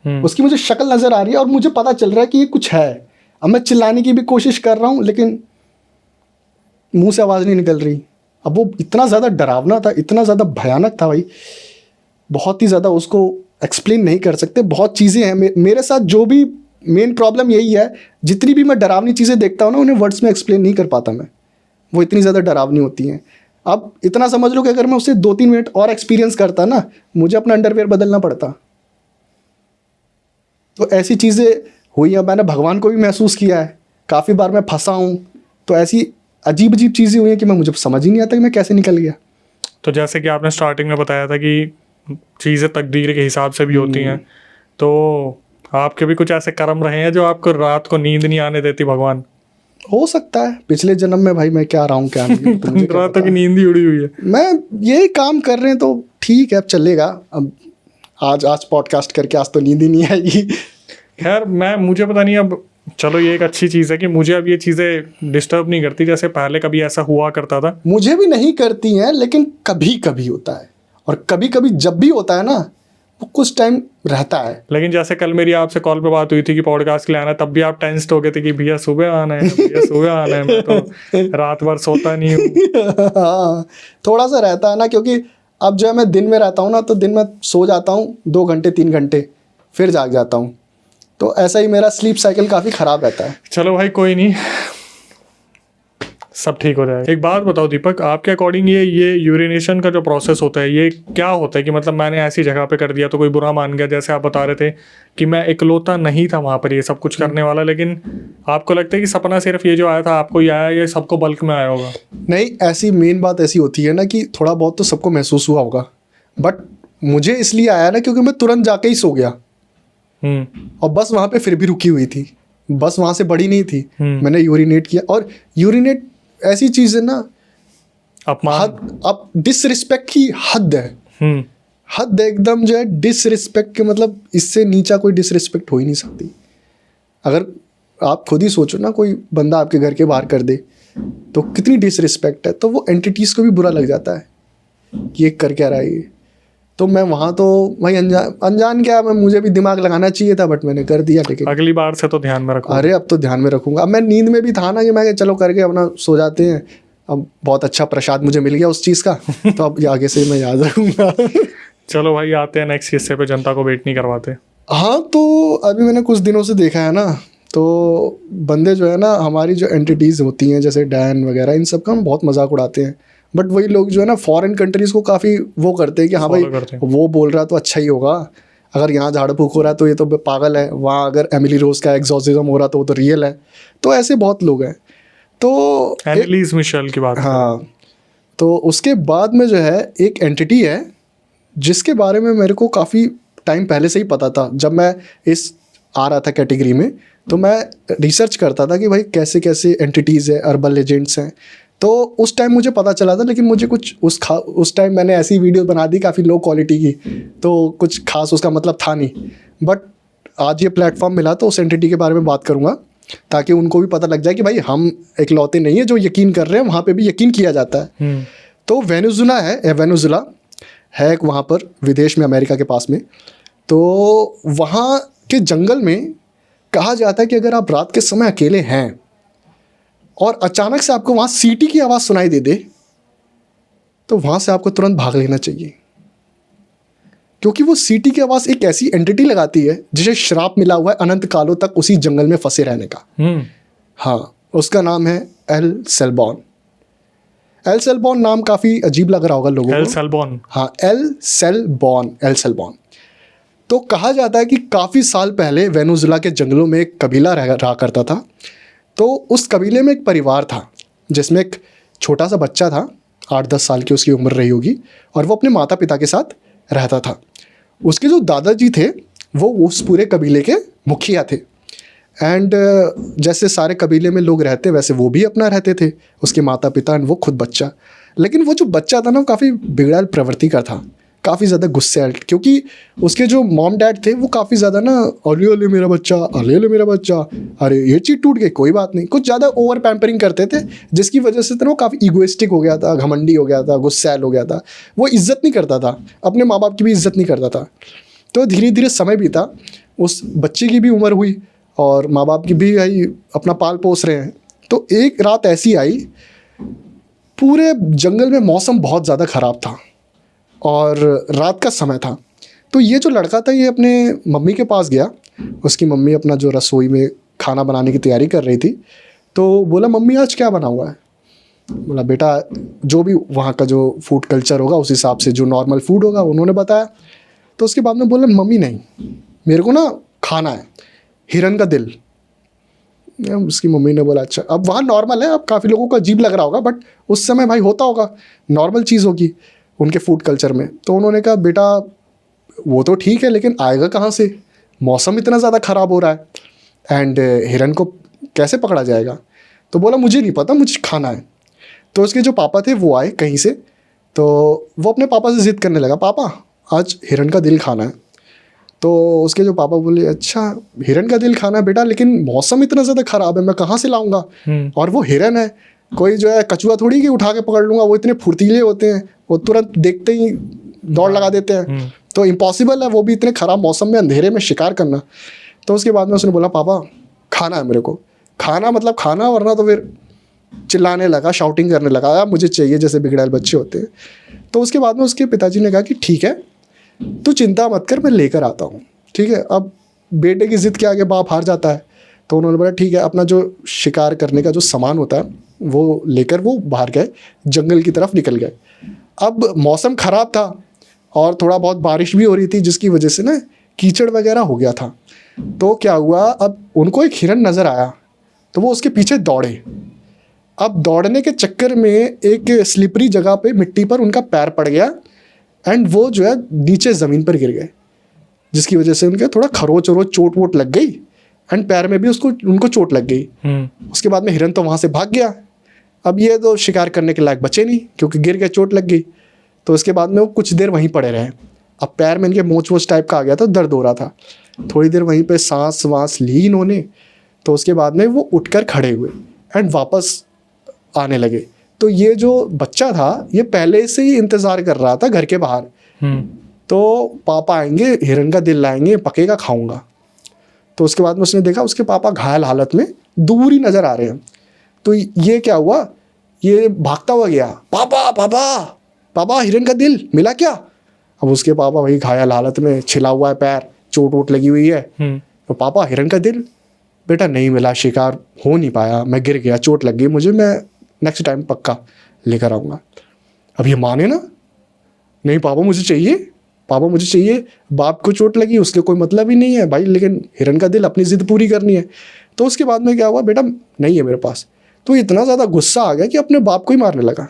उसकी मुझे शक्ल नज़र आ रही है और मुझे पता चल रहा है कि ये कुछ है। अब मैं चिल्लाने की भी कोशिश कर रहा हूँ लेकिन मुंह से आवाज़ नहीं निकल रही। अब वो इतना ज़्यादा डरावना था, इतना ज़्यादा भयानक था भाई, बहुत ही ज़्यादा, उसको एक्सप्लेन नहीं कर सकते। बहुत चीज़ें हैं मेरे साथ, जो भी मेन प्रॉब्लम यही है, जितनी भी मैं डरावनी चीज़ें देखता हूँ ना, उन्हें वर्ड्स में एक्सप्लेन नहीं कर पाता मैं, वो इतनी ज़्यादा डरावनी होती हैं। अब इतना समझ लो कि अगर मैं उससे 2-3 मिनट और एक्सपीरियंस करता ना, मुझे अपना अंडरवेयर बदलना पड़ता। तो ऐसी चीज़ें हुई हैं। मैंने भगवान को भी महसूस किया है, काफ़ी बार मैं फंसा हूँ। तो ऐसी अजीब अजीब चीज़ें हुई हैं कि मुझे समझ ही नहीं आता कि मैं कैसे निकल गया। तो जैसे कि आपने स्टार्टिंग में बताया था कि चीज़ें तकदीर के हिसाब से भी होती हैं, तो आपके भी कुछ ऐसे कर्म रहे हैं जो आपको रात को नींद नहीं आने देती भगवान? हो सकता है पिछले जन्म में भाई मैं क्या रहा हूँ क्या नहीं, तो मुझे क्या रातों पता। की नींद ही उड़ी हुई है। मैं यही काम कर रहे हैं तो ठीक है, अब चलेगा। अब आज पॉडकास्ट करके आज तो नींद ही नहीं आएगी। खैर मुझे पता नहीं, अब चलो ये एक अच्छी चीज़ है कि मुझे अब ये चीज़ें डिस्टर्ब नहीं करती, जैसे पहले कभी ऐसा हुआ करता था। मुझे भी नहीं करती हैं, लेकिन कभी कभी होता है, और कभी कभी जब भी होता है ना, वो कुछ टाइम रहता है। लेकिन जैसे कल मेरी आपसे कॉल पे बात हुई थी कि पॉडकास्ट के लिए आना है, तब भी आप टेंस्ड हो गए थे कि भैया सुबह आना है, भैया सुबह आना है, मैं तो रात भर सोता नहीं हूँ। हाँ, थोड़ा सा रहता है ना, क्योंकि अब जो है मैं दिन में रहता हूँ ना, तो दिन में सो जाता हूँ 2 घंटे 3 घंटे, फिर जाग जाता हूँ। तो ऐसा ही मेरा स्लीप साइकिल काफ़ी ख़राब रहता है। चलो भाई कोई नहीं, सब ठीक हो जाएगा। एक बात बताओ दीपक, आपके अकॉर्डिंग ये यूरिनेशन का जो प्रोसेस होता है, ये क्या होता है कि मतलब मैंने ऐसी जगह पे कर दिया तो कोई बुरा मान गया, जैसे आप बता रहे थे कि मैं इकलौता नहीं था वहाँ पर ये सब कुछ करने वाला, लेकिन आपको लगता है कि सपना सिर्फ ये जो आया था आपको ही आया, ये सबको बल्क में आया होगा? नहीं, ऐसी मेन बात ऐसी होती है ना कि थोड़ा बहुत तो सबको महसूस हुआ होगा, बट मुझे इसलिए आया ना क्योंकि मैं तुरंत जाके ही सो गया। और बस वहाँ पे फिर भी रुकी हुई थी, बस वहाँ से बड़ी नहीं थी। मैंने यूरिनेट किया, और यूरिनेट ऐसी चीज़ है ना, अपमान, अब डिसरिस्पेक्ट की हद है। हद एकदम जो है डिसरिस्पेक्ट के, मतलब इससे नीचा कोई डिसरिस्पेक्ट हो ही नहीं सकती। अगर आप खुद ही सोचो ना, कोई बंदा आपके घर के बाहर कर दे तो कितनी डिसरिस्पेक्ट है। तो वो एंटिटीज़ को भी बुरा लग जाता है कि ये कर क्या रहा है ये। तो मैं वहाँ तो भाई अनजान क्या, मैं मुझे भी दिमाग लगाना चाहिए था, बट मैंने कर दिया। लेकिन अगली बार से तो ध्यान में रखो। अरे अब तो ध्यान में रखूंगा। अब मैं नींद में भी था ना कि मैं चलो करके अपना सो जाते हैं। अब बहुत अच्छा प्रसाद मुझे मिल गया उस चीज़ का, तो अब आगे से मैं याद रखूंगा। चलो भाई आते हैं नेक्स्ट हिस्से पे, जनता को वेट नहीं करवाते। हाँ, तो अभी मैंने कुछ दिनों से देखा है ना, तो बंदे जो है ना, हमारी जो एंटिटीज़ होती हैं जैसे डैन वगैरह, इन सब का हम बहुत मजाक उड़ाते हैं। बट वही लोग जो है ना फॉरेन कंट्रीज़ को काफ़ी वो करते हैं कि हाँ भाई वो बोल रहा तो अच्छा ही होगा, अगर यहाँ झाड़ फूक हो रहा है तो ये तो पागल है, वहाँ अगर एमिली रोज का एग्जॉर्सिज्म हो रहा तो वो तो रियल है। तो ऐसे बहुत लोग हैं। तो एनालिस मिशेल की बात। हाँ, तो उसके बाद में जो है एक एंटिटी है जिसके बारे में मेरे को काफ़ी टाइम पहले से ही पता था। जब मैं इस आ रहा था कैटेगरी में, तो मैं रिसर्च करता था कि भाई कैसे कैसे एंटिटीज़ है, अर्बन लेजेंड्स हैं। तो उस टाइम मुझे पता चला था, लेकिन मुझे कुछ उस टाइम मैंने ऐसी वीडियो बना दी काफ़ी लो क्वालिटी की, तो कुछ खास उसका मतलब था नहीं। बट आज ये प्लेटफॉर्म मिला तो उस एंटिटी के बारे में बात करूँगा, ताकि उनको भी पता लग जाए कि भाई हम इकलौते नहीं है जो यकीन कर रहे हैं, वहाँ पे भी यकीन किया जाता है। तो वेनेजुला है एक वहाँ पर विदेश में, अमेरिका के पास में। तो वहाँ के जंगल में कहा जाता है कि अगर आप रात के समय अकेले हैं और अचानक से आपको वहाँ सीटी की आवाज़ सुनाई दे दे, तो वहाँ से आपको तुरंत भाग लेना चाहिए। क्योंकि वो सीटी की आवाज़ एक ऐसी एंटिटी लगाती है जिसे श्राप मिला हुआ है अनंत कालों तक उसी जंगल में फंसे रहने का। हाँ, उसका नाम है एल सेलबॉर्न। एल सेलबॉर्न नाम काफ़ी अजीब लग रहा होगा लोगों एल को। सेलबॉर्न। हाँ, एल सेलबॉर्न। तो कहा जाता है कि काफ़ी साल पहले वेनेजुएला के जंगलों में एक कबीला रहा करता था। तो उस कबीले में एक परिवार था जिसमें एक छोटा सा बच्चा था, 8-10 साल की उसकी उम्र रही होगी, और वो अपने माता पिता के साथ रहता था। उसके जो दादाजी थे वो उस पूरे कबीले के मुखिया थे। एंड जैसे सारे कबीले में लोग रहते वैसे वो भी अपना रहते थे, उसके माता पिता एंड वो खुद बच्चा। लेकिन वो जो बच्चा था ना, काफ़ी बिगड़ैल प्रवृत्ति का था, काफ़ी ज़्यादा गुस्सैल, क्योंकि उसके जो मॉम डैड थे वो काफ़ी ज़्यादा ना, अले अले मेरा बच्चा, अले अले मेरा बच्चा, अरे ये चीज़ टूट गई, कोई बात नहीं, कुछ ज़्यादा ओवर पैम्परिंग करते थे, जिसकी वजह से तो वो काफ़ी ईगोइस्टिक हो गया था, घमंडी हो गया था, गुस्सैल हो गया था। वो इज़्ज़त नहीं करता था, अपने माँ बाप की भी इज़्ज़त नहीं करता था। तो धीरे धीरे समय बीता, उस बच्चे की भी उम्र हुई और माँ बाप की भी आई, अपना पाल पोस रहे हैं। तो एक रात ऐसी आई, पूरे जंगल में मौसम बहुत ज़्यादा ख़राब था और रात का समय था। तो ये जो लड़का था ये अपने मम्मी के पास गया। उसकी मम्मी अपना जो रसोई में खाना बनाने की तैयारी कर रही थी। तो बोला, मम्मी आज क्या बना हुआ है? बोला, बेटा जो भी वहाँ का जो फूड कल्चर होगा उस हिसाब से जो नॉर्मल फूड होगा उन्होंने बताया। तो उसके बाद में बोला, मम्मी नहीं, मेरे को ना खाना है हिरन का दिल। उसकी मम्मी ने बोला, अच्छा। अब वहाँ नॉर्मल है, अब काफ़ी लोगों को अजीब लग रहा होगा, बट उस समय भाई होता होगा, नॉर्मल चीज़ होगी उनके फूड कल्चर में। तो उन्होंने कहा, बेटा वो तो ठीक है लेकिन आएगा कहाँ से, मौसम इतना ज़्यादा ख़राब हो रहा है एंड हिरन को कैसे पकड़ा जाएगा? तो बोला, मुझे नहीं पता, मुझे खाना है। तो उसके जो पापा थे वो आए कहीं से, तो वो अपने पापा से ज़िद करने लगा, पापा आज हिरन का दिल खाना है। तो उसके जो पापा बोले, अच्छा हिरन का दिल खाना है बेटा, लेकिन मौसम इतना ज़्यादा ख़राब है, मैं कहाँ से लाऊंगा? और वो हिरन है, कोई जो है कछुआ थोड़ी कि उठा के पकड़ लूँगा, वो इतने फुर्तीले होते हैं, वो तुरंत देखते ही दौड़ लगा देते हैं। तो इम्पॉसिबल है वो भी इतने ख़राब मौसम में अंधेरे में शिकार करना। तो उसके बाद में उसने बोला, पापा खाना है मेरे को, खाना मतलब खाना, वरना तो फिर चिल्लाने लगा, शाउटिंग करने लगा, यार मुझे चाहिए, जैसे बिगड़ैल बच्चे होते हैं। तो उसके बाद में उसके पिताजी ने कहा कि ठीक है, तू चिंता मत कर, मैं लेकर आता हूँ, ठीक है। अब बेटे की ज़िद के आगे बाप हार जाता है। तो उन्होंने बोला, ठीक है, अपना जो शिकार करने का जो सामान होता है वो लेकर वो बाहर गए, जंगल की तरफ निकल गए। अब मौसम ख़राब था और थोड़ा बहुत बारिश भी हो रही थी, जिसकी वजह से ना कीचड़ वगैरह हो गया था। तो क्या हुआ, अब उनको एक हिरन नज़र आया तो वो उसके पीछे दौड़े। अब दौड़ने के चक्कर में एक स्लिपरी जगह पे मिट्टी पर उनका पैर पड़ गया एंड वो जो है नीचे ज़मीन पर गिर गए, जिसकी वजह से उनके थोड़ा खरोच वरोच चोट वोट लग गई एंड पैर में भी उनको चोट लग गई। उसके बाद में हिरन तो वहाँ से भाग गया। अब ये तो शिकार करने के लायक बचे नहीं क्योंकि गिर गए, चोट लग गई। तो उसके बाद में वो कुछ देर वहीं पड़े रहे। अब पैर में इनके मोच वोच टाइप का आ गया था, दर्द हो रहा था। थोड़ी देर वहीं पे सांस वाँस ली इन्होंने। तो उसके बाद में वो उठकर खड़े हुए एंड वापस आने लगे। तो ये जो बच्चा था ये पहले से ही इंतज़ार कर रहा था घर के बाहर। तो पापा आएंगे, हिरन का दिल लाएंगे, पकेगा, खाऊंगा। तो उसके बाद में उसने देखा उसके पापा घायल हालत में दूर ही नज़र आ रहे हैं। तो ये क्या हुआ, ये भागता हुआ गया, पापा पापा पापा हिरन का दिल मिला क्या? अब उसके पापा वही घायल हालत में, छिला हुआ है पैर, चोट वोट लगी हुई है। तो पापा हिरन का दिल, बेटा नहीं मिला, शिकार हो नहीं पाया, मैं गिर गया, चोट लग गई मुझे, मैं नेक्स्ट टाइम पक्का लेकर आऊँगा। अब ये माने ना, नहीं पापा मुझे चाहिए, पापा मुझे चाहिए, बाप को चोट लगी उसके कोई मतलब ही नहीं है भाई, लेकिन हिरन का दिल, अपनी ज़िद पूरी करनी है। तो उसके बाद में क्या हुआ, बेटा नहीं है मेरे पास। तो इतना ज़्यादा गुस्सा आ गया कि अपने बाप को ही मारने लगा।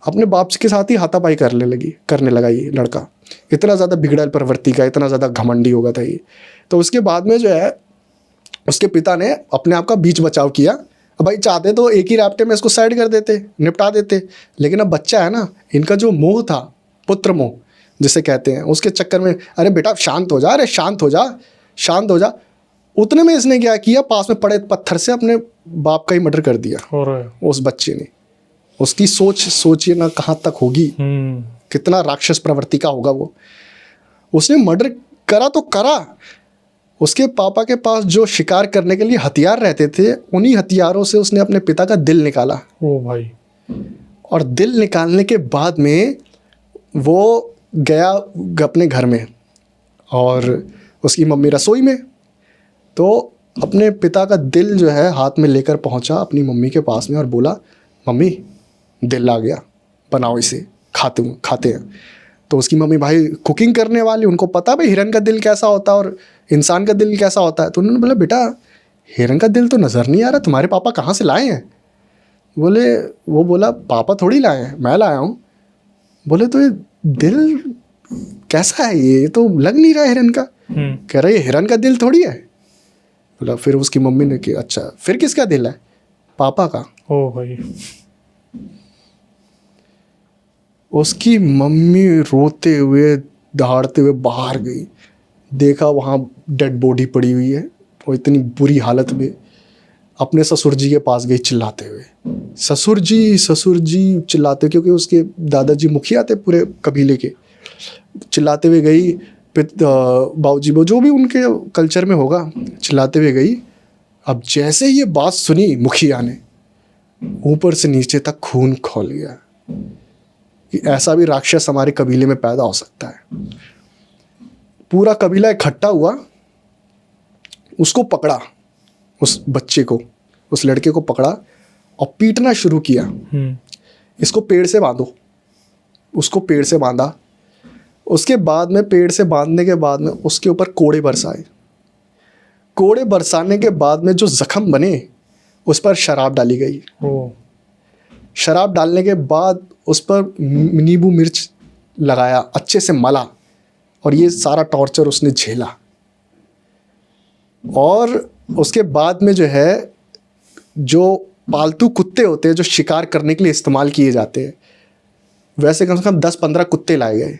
अपने बाप के साथ ही हाथापाई करने लगा ये लड़का। इतना ज़्यादा बिगड़ैल प्रवृत्ति का, इतना ज़्यादा घमंडी हो गया था ये। तो उसके बाद में जो है उसके पिता ने अपने आप का बीच बचाव किया। अब भाई चाहते तो एक ही राफ्टे में इसको साइड कर देते, निपटा देते, लेकिन अब बच्चा है ना, इनका जो मोह था, पुत्र मोह जिसे कहते हैं, उसके चक्कर में, अरे बेटा शांत हो जा, अरे शांत हो जा, शांत हो जा। उतने में इसने क्या किया, पास में पड़े पत्थर से अपने बाप का ही मर्डर कर दिया। उस बच्चे ने, उसकी सोचिए ना कहाँ तक होगी, कितना राक्षस प्रवृत्ति का होगा वो। उसने मर्डर करा तो करा, उसके पापा के पास जो शिकार करने के लिए हथियार रहते थे, उन्हीं हथियारों से उसने अपने पिता का दिल निकाला। ओ भाई। और दिल निकालने के बाद में वो गया अपने घर में और उसकी मम्मी रसोई में, तो अपने पिता का दिल जो है हाथ में लेकर पहुंचा अपनी मम्मी के पास में और बोला, मम्मी दिल आ गया, बनाओ इसे, खाते हैं। तो उसकी मम्मी भाई कुकिंग करने वाली, उनको पता भाई हिरन का दिल कैसा होता है और इंसान का दिल कैसा होता है। तो उन्होंने बोला, बेटा हिरन का दिल तो नज़र नहीं आ रहा, तुम्हारे पापा कहाँ से लाए हैं? वो बोला, पापा थोड़ी लाए हैं, मैं लाया हूँ। बोले, तो ये दिल कैसा है, ये तो लग नहीं रहा हिरन का। कह रहा, ये हिरन का दिल थोड़ी है। बोला, फिर उसकी मम्मी ने कहा, अच्छा फिर किसका दिल है? पापा का। ओ भाई। उसकी मम्मी रोते हुए दहाड़ते हुए बाहर गई, देखा वहाँ डेड बॉडी पड़ी हुई है और इतनी बुरी हालत में। अपने ससुर जी के पास गई चिल्लाते हुए, ससुर जी चिल्लाते, क्योंकि उसके दादाजी मुखिया थे पूरे कबीले के। चिल्लाते हुए गई, बाबूजी वो जो भी उनके कल्चर में होगा, चिल्लाते हुए गई। अब जैसे ये बात सुनी मुखिया ने, ऊपर से नीचे तक खून खौल गया कि ऐसा भी राक्षस हमारे कबीले में पैदा हो सकता है। पूरा कबीला इकट्ठा हुआ, उसको पकड़ा, उस बच्चे को, उस लड़के को पकड़ा और पीटना शुरू किया। इसको पेड़ से बांधो, उसको पेड़ से बांधा। उसके बाद में पेड़ से बांधने के बाद में उसके ऊपर कोड़े बरसाए। कोड़े बरसाने के बाद में जो जख्म बने उस पर शराब डाली गई। शराब डालने के बाद उस पर नींबू मिर्च लगाया, अच्छे से मला, और ये सारा टॉर्चर उसने झेला। और उसके बाद में जो है, जो पालतू कुत्ते होते हैं जो शिकार करने के लिए इस्तेमाल किए जाते हैं, वैसे कम से कम 10-15 कुत्ते लाए गए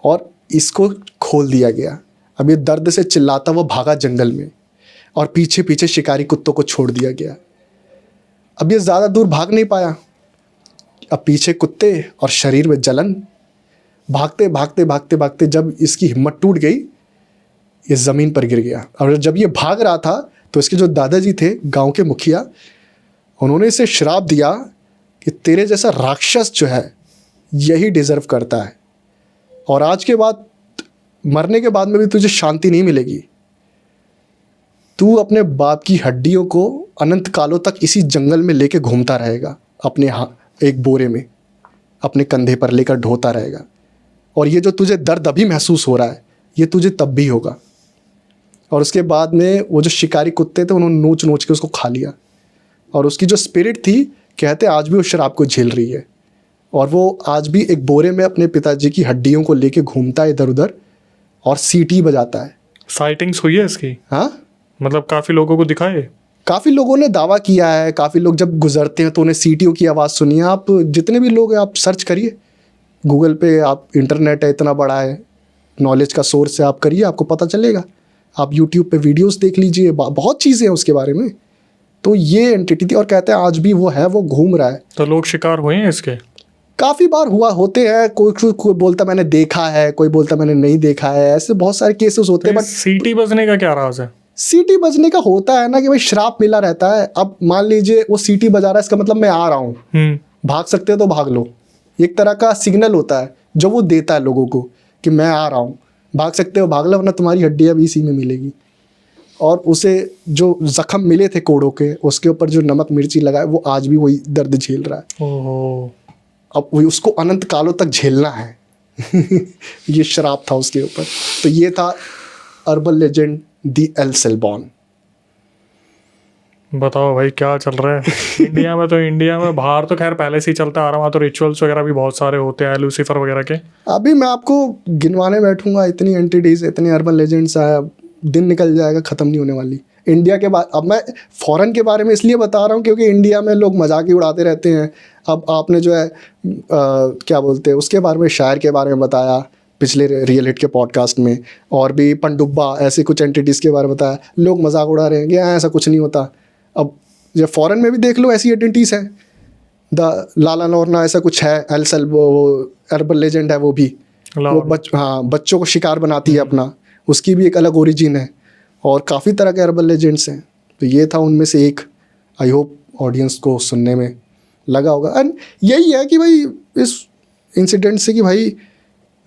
और इसको खोल दिया गया। अब ये दर्द से चिल्लाता वो भागा जंगल में और पीछे पीछे शिकारी कुत्तों को छोड़ दिया गया। अब ये ज़्यादा दूर भाग नहीं पाया, अब पीछे कुत्ते और शरीर में जलन। भागते भागते भागते भागते जब इसकी हिम्मत टूट गई, ये ज़मीन पर गिर गया। और जब ये भाग रहा था तो इसके जो दादाजी थे गांव के मुखिया, उन्होंने इसे श्राप दिया कि तेरे जैसा राक्षस जो है यही डिज़र्व करता है, और आज के बाद मरने के बाद में भी तुझे शांति नहीं मिलेगी। तू अपने बाप की हड्डियों को अनंत कालों तक इसी जंगल में लेके घूमता रहेगा, अपने एक बोरे में अपने कंधे पर लेकर ढोता रहेगा, और ये जो तुझे दर्द अभी महसूस हो रहा है ये तुझे तब भी होगा। और उसके बाद में वो जो शिकारी कुत्ते थे उन्होंने नोच नोच के उसको खा लिया, और उसकी जो स्पिरिट थी, कहते आज भी उस शराब को झेल रही है, और वो आज भी एक बोरे में अपने पिताजी की हड्डियों को लेके घूमता है इधर उधर और सीटी बजाता है। साइटिंग्स हुई है इसकी? हाँ, मतलब काफ़ी लोगों को दिखाए? काफ़ी लोगों ने दावा किया है, काफ़ी लोग जब गुजरते हैं तो उन्हें सीटियों की आवाज़ सुनी है। आप जितने भी लोग हैं आप सर्च करिए गूगल पे, आप इंटरनेट है इतना बड़ा है, नॉलेज का सोर्स है, आप करिए आपको पता चलेगा। आप यूट्यूब पे वीडियोस देख लीजिए, बहुत चीज़ें हैं उसके बारे में। तो ये एंटिटी थी और कहते हैं आज भी वो है, वो घूम रहा है। तो लोग शिकार हुए हैं इसके? काफ़ी बार होते हैं, कोई बोलता मैंने देखा है, कोई बोलता मैंने नहीं देखा है, ऐसे बहुत सारे केसेस होते हैं। बट सीटी बजने का क्या राज है? सीटी बजने का होता है ना कि भाई श्राप मिला रहता है। अब मान लीजिए वो सीटी बजा रहा है, इसका मतलब मैं आ रहा हूँ, भाग सकते हो तो भाग लो। एक तरह का सिग्नल होता है जो वो देता है लोगों को कि मैं आ रहा हूँ, भाग सकते हो भाग लो, वरना तुम्हारी हड्डी अब इसी में मिलेगी। और उसे जो जख्म मिले थे कोड़ों के, उसके ऊपर जो नमक मिर्ची लगाए, वो आज भी वही दर्द झेल रहा है। ओहो। अब वो उसको अनंत कालों तक झेलना है। ये शराब था उसके ऊपर। तो ये था अर्बन लेजेंड दी एल सेलबॉर्न। बताओ भाई क्या चल रहा है इंडिया में? तो इंडिया में, बाहर तो खैर पहले से ही चलता आ रहा है, वहाँ तो रिचुअल्स वगैरह भी बहुत सारे होते हैं, लूसीफर वगैरह के। अभी मैं आपको गिनवाने बैठूंगा, इतनी एंटिटीज, इतने अर्बन लेजेंड्स आया, दिन निकल जाएगा, ख़त्म नहीं होने वाली। इंडिया के बाद, अब मैं फ़ॉरेन के बारे में इसलिए बता रहा हूँ क्योंकि इंडिया में लोग मजाक ही उड़ाते रहते हैं। अब आपने जो है क्या बोलते हैं उसके बारे में, शायर के बारे में बताया पिछले रियल हिट के पॉडकास्ट में, और भी पनडुब्बा ऐसे कुछ एंटिटीज़ के बारे में बताया, लोग मजाक उड़ा रहे हैं कि ऐसा कुछ नहीं होता। अब जो फ़ॉरेन में भी देख लो ऐसी एंटिटीज़ हैं, द लाला नोरना ऐसा कुछ है, एल वो अर्बन लेजेंड है, वो भी वो बच्चों को शिकार बनाती है अपना, उसकी भी एक अलग ओरिजिन है। और काफ़ी तरह के अर्बन लेजेंड्स हैं, तो ये था उनमें से एक। आई होप ऑडियंस को सुनने में लगा होगा। एंड यही है कि भाई इस इंसिडेंट से कि भाई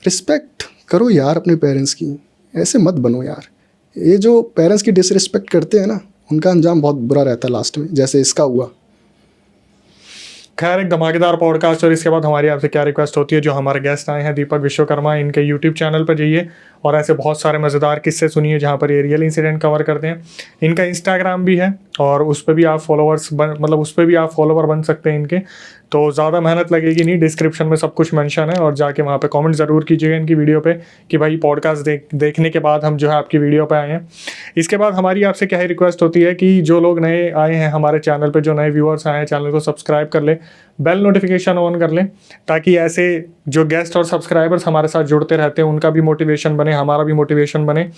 रिस्पेक्ट करो यार अपने पेरेंट्स की, ऐसे मत बनो यार। ये जो पेरेंट्स की डिसरिस्पेक्ट करते हैं ना, उनका अंजाम बहुत बुरा रहता है लास्ट में, जैसे इसका हुआ। खैर, एक धमाकेदार पॉडकास्ट। और इसके बाद हमारी आपसे क्या रिक्वेस्ट होती है, जो हमारे गेस्ट आए हैं दीपक विश्वकर्मा, इनके यूट्यूब चैनल पर जाइए और ऐसे बहुत सारे मज़ेदार किस्से सुनिए जहाँ पर ये रियल इंसिडेंट कवर करते हैं। इनका इंस्टाग्राम भी है और उस पर भी आप उस पर भी आप फॉलोवर बन सकते हैं इनके। तो ज़्यादा मेहनत लगेगी नहीं, डिस्क्रिप्शन में सब कुछ मेंशन है, और जाके वहाँ पे कमेंट ज़रूर कीजिएगा इनकी वीडियो पे कि भाई पॉडकास्ट देखने के बाद हम जो है आपकी वीडियो पे आए हैं। इसके बाद हमारी आपसे क्या ही रिक्वेस्ट होती है कि जो लोग नए आए हैं हमारे चैनल पे, जो नए व्यूअर्स आए हैं, चैनल को सब्सक्राइब कर ले, बेल नोटिफिकेशन ऑन कर लें, ताकि ऐसे जो गेस्ट और सब्सक्राइबर्स हमारे साथ जुड़ते रहते हैं उनका भी मोटिवेशन बने, हमारा भी मोटिवेशन बने।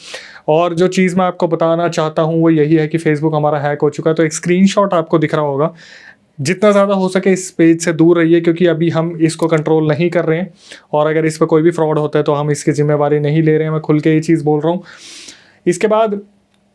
और जो चीज़ मैं आपको बताना चाहता हूँ वो यही है कि फेसबुक हमारा हैक हो चुका है। तो एक स्क्रीनशॉट आपको दिख रहा होगा, जितना ज़्यादा हो सके इस पेज से दूर रहिए, क्योंकि अभी हम इसको कंट्रोल नहीं कर रहे हैं, और अगर इस पर कोई भी फ्रॉड होता है तो हम इसकी जिम्मेवारी नहीं ले रहे हैं। मैं खुल के ये चीज़ बोल रहा हूँ। इसके बाद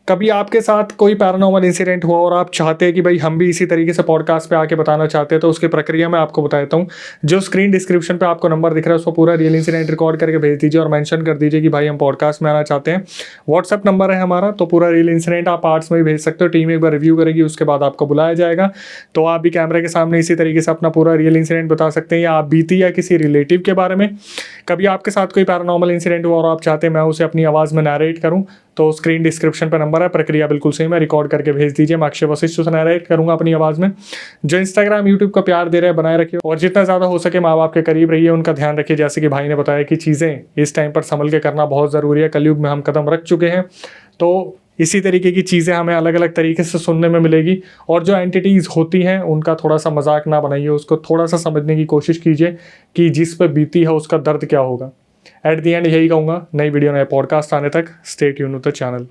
कभी आपके साथ कोई पैरानॉर्मल इंसिडेंट हुआ और आप चाहते हैं कि भाई हम भी इसी तरीके से पॉडकास्ट पे आके बताना चाहते हैं, तो उसकी प्रक्रिया मैं आपको बता देता हूँ। जो स्क्रीन डिस्क्रिप्शन पे आपको नंबर दिख रहा है उसको पूरा रियल इंसिडेंट रिकॉर्ड करके भेज दीजिए और मेंशन कर दीजिए कि भाई हम पॉडकास्ट में आना चाहते हैं। व्हाट्सअप नंबर है हमारा, तो पूरा रियल इंसिडेंट आप आर्ट्स में भी भेज सकते हो। टीम एक बार रिव्यू करेगी, उसके बाद आपको बुलाया जाएगा। तो आप भी कैमरे के सामने इसी तरीके से अपना पूरा रियल इंसिडेंट बता सकते हैं, या आप बीती या किसी रिलेटिव के बारे में कभी आपके साथ कोई पैरानॉर्मल इंसिडेंट हुआ और आप चाहते हैं मैं उसे अपनी आवाज़ में नैरेट करूँ, तो स्क्रीन डिस्क्रिप्शन पर नंबर है, प्रक्रिया बिल्कुल सेम है, रिकॉर्ड करके भेज दीजिए। मैं अक्षय वशिष्ठ उसे नैरेट करूँगा अपनी आवाज़ में। जो इंस्टाग्राम यूट्यूब का प्यार दे रहे हैं बनाए रखिए, और जितना ज़्यादा हो सके माँ बाप के करीब रहिए, उनका ध्यान रखिए। जैसे कि भाई ने बताया कि चीज़ें इस टाइम पर संभल के करना बहुत ज़रूरी है, कलयुग में हम कदम रख चुके हैं। तो इसी तरीके की चीज़ें हमें अलग अलग तरीके से सुनने में मिलेगी, और जो एंटिटीज़ होती हैं उनका थोड़ा सा मजाक ना बनाइए, उसको थोड़ा सा समझने की कोशिश कीजिए कि जिस पर बीती है उसका दर्द क्या होगा। एट द एंड यही कहूँगा, नई वीडियो नए पॉडकास्ट आने तक stay tune to the channel.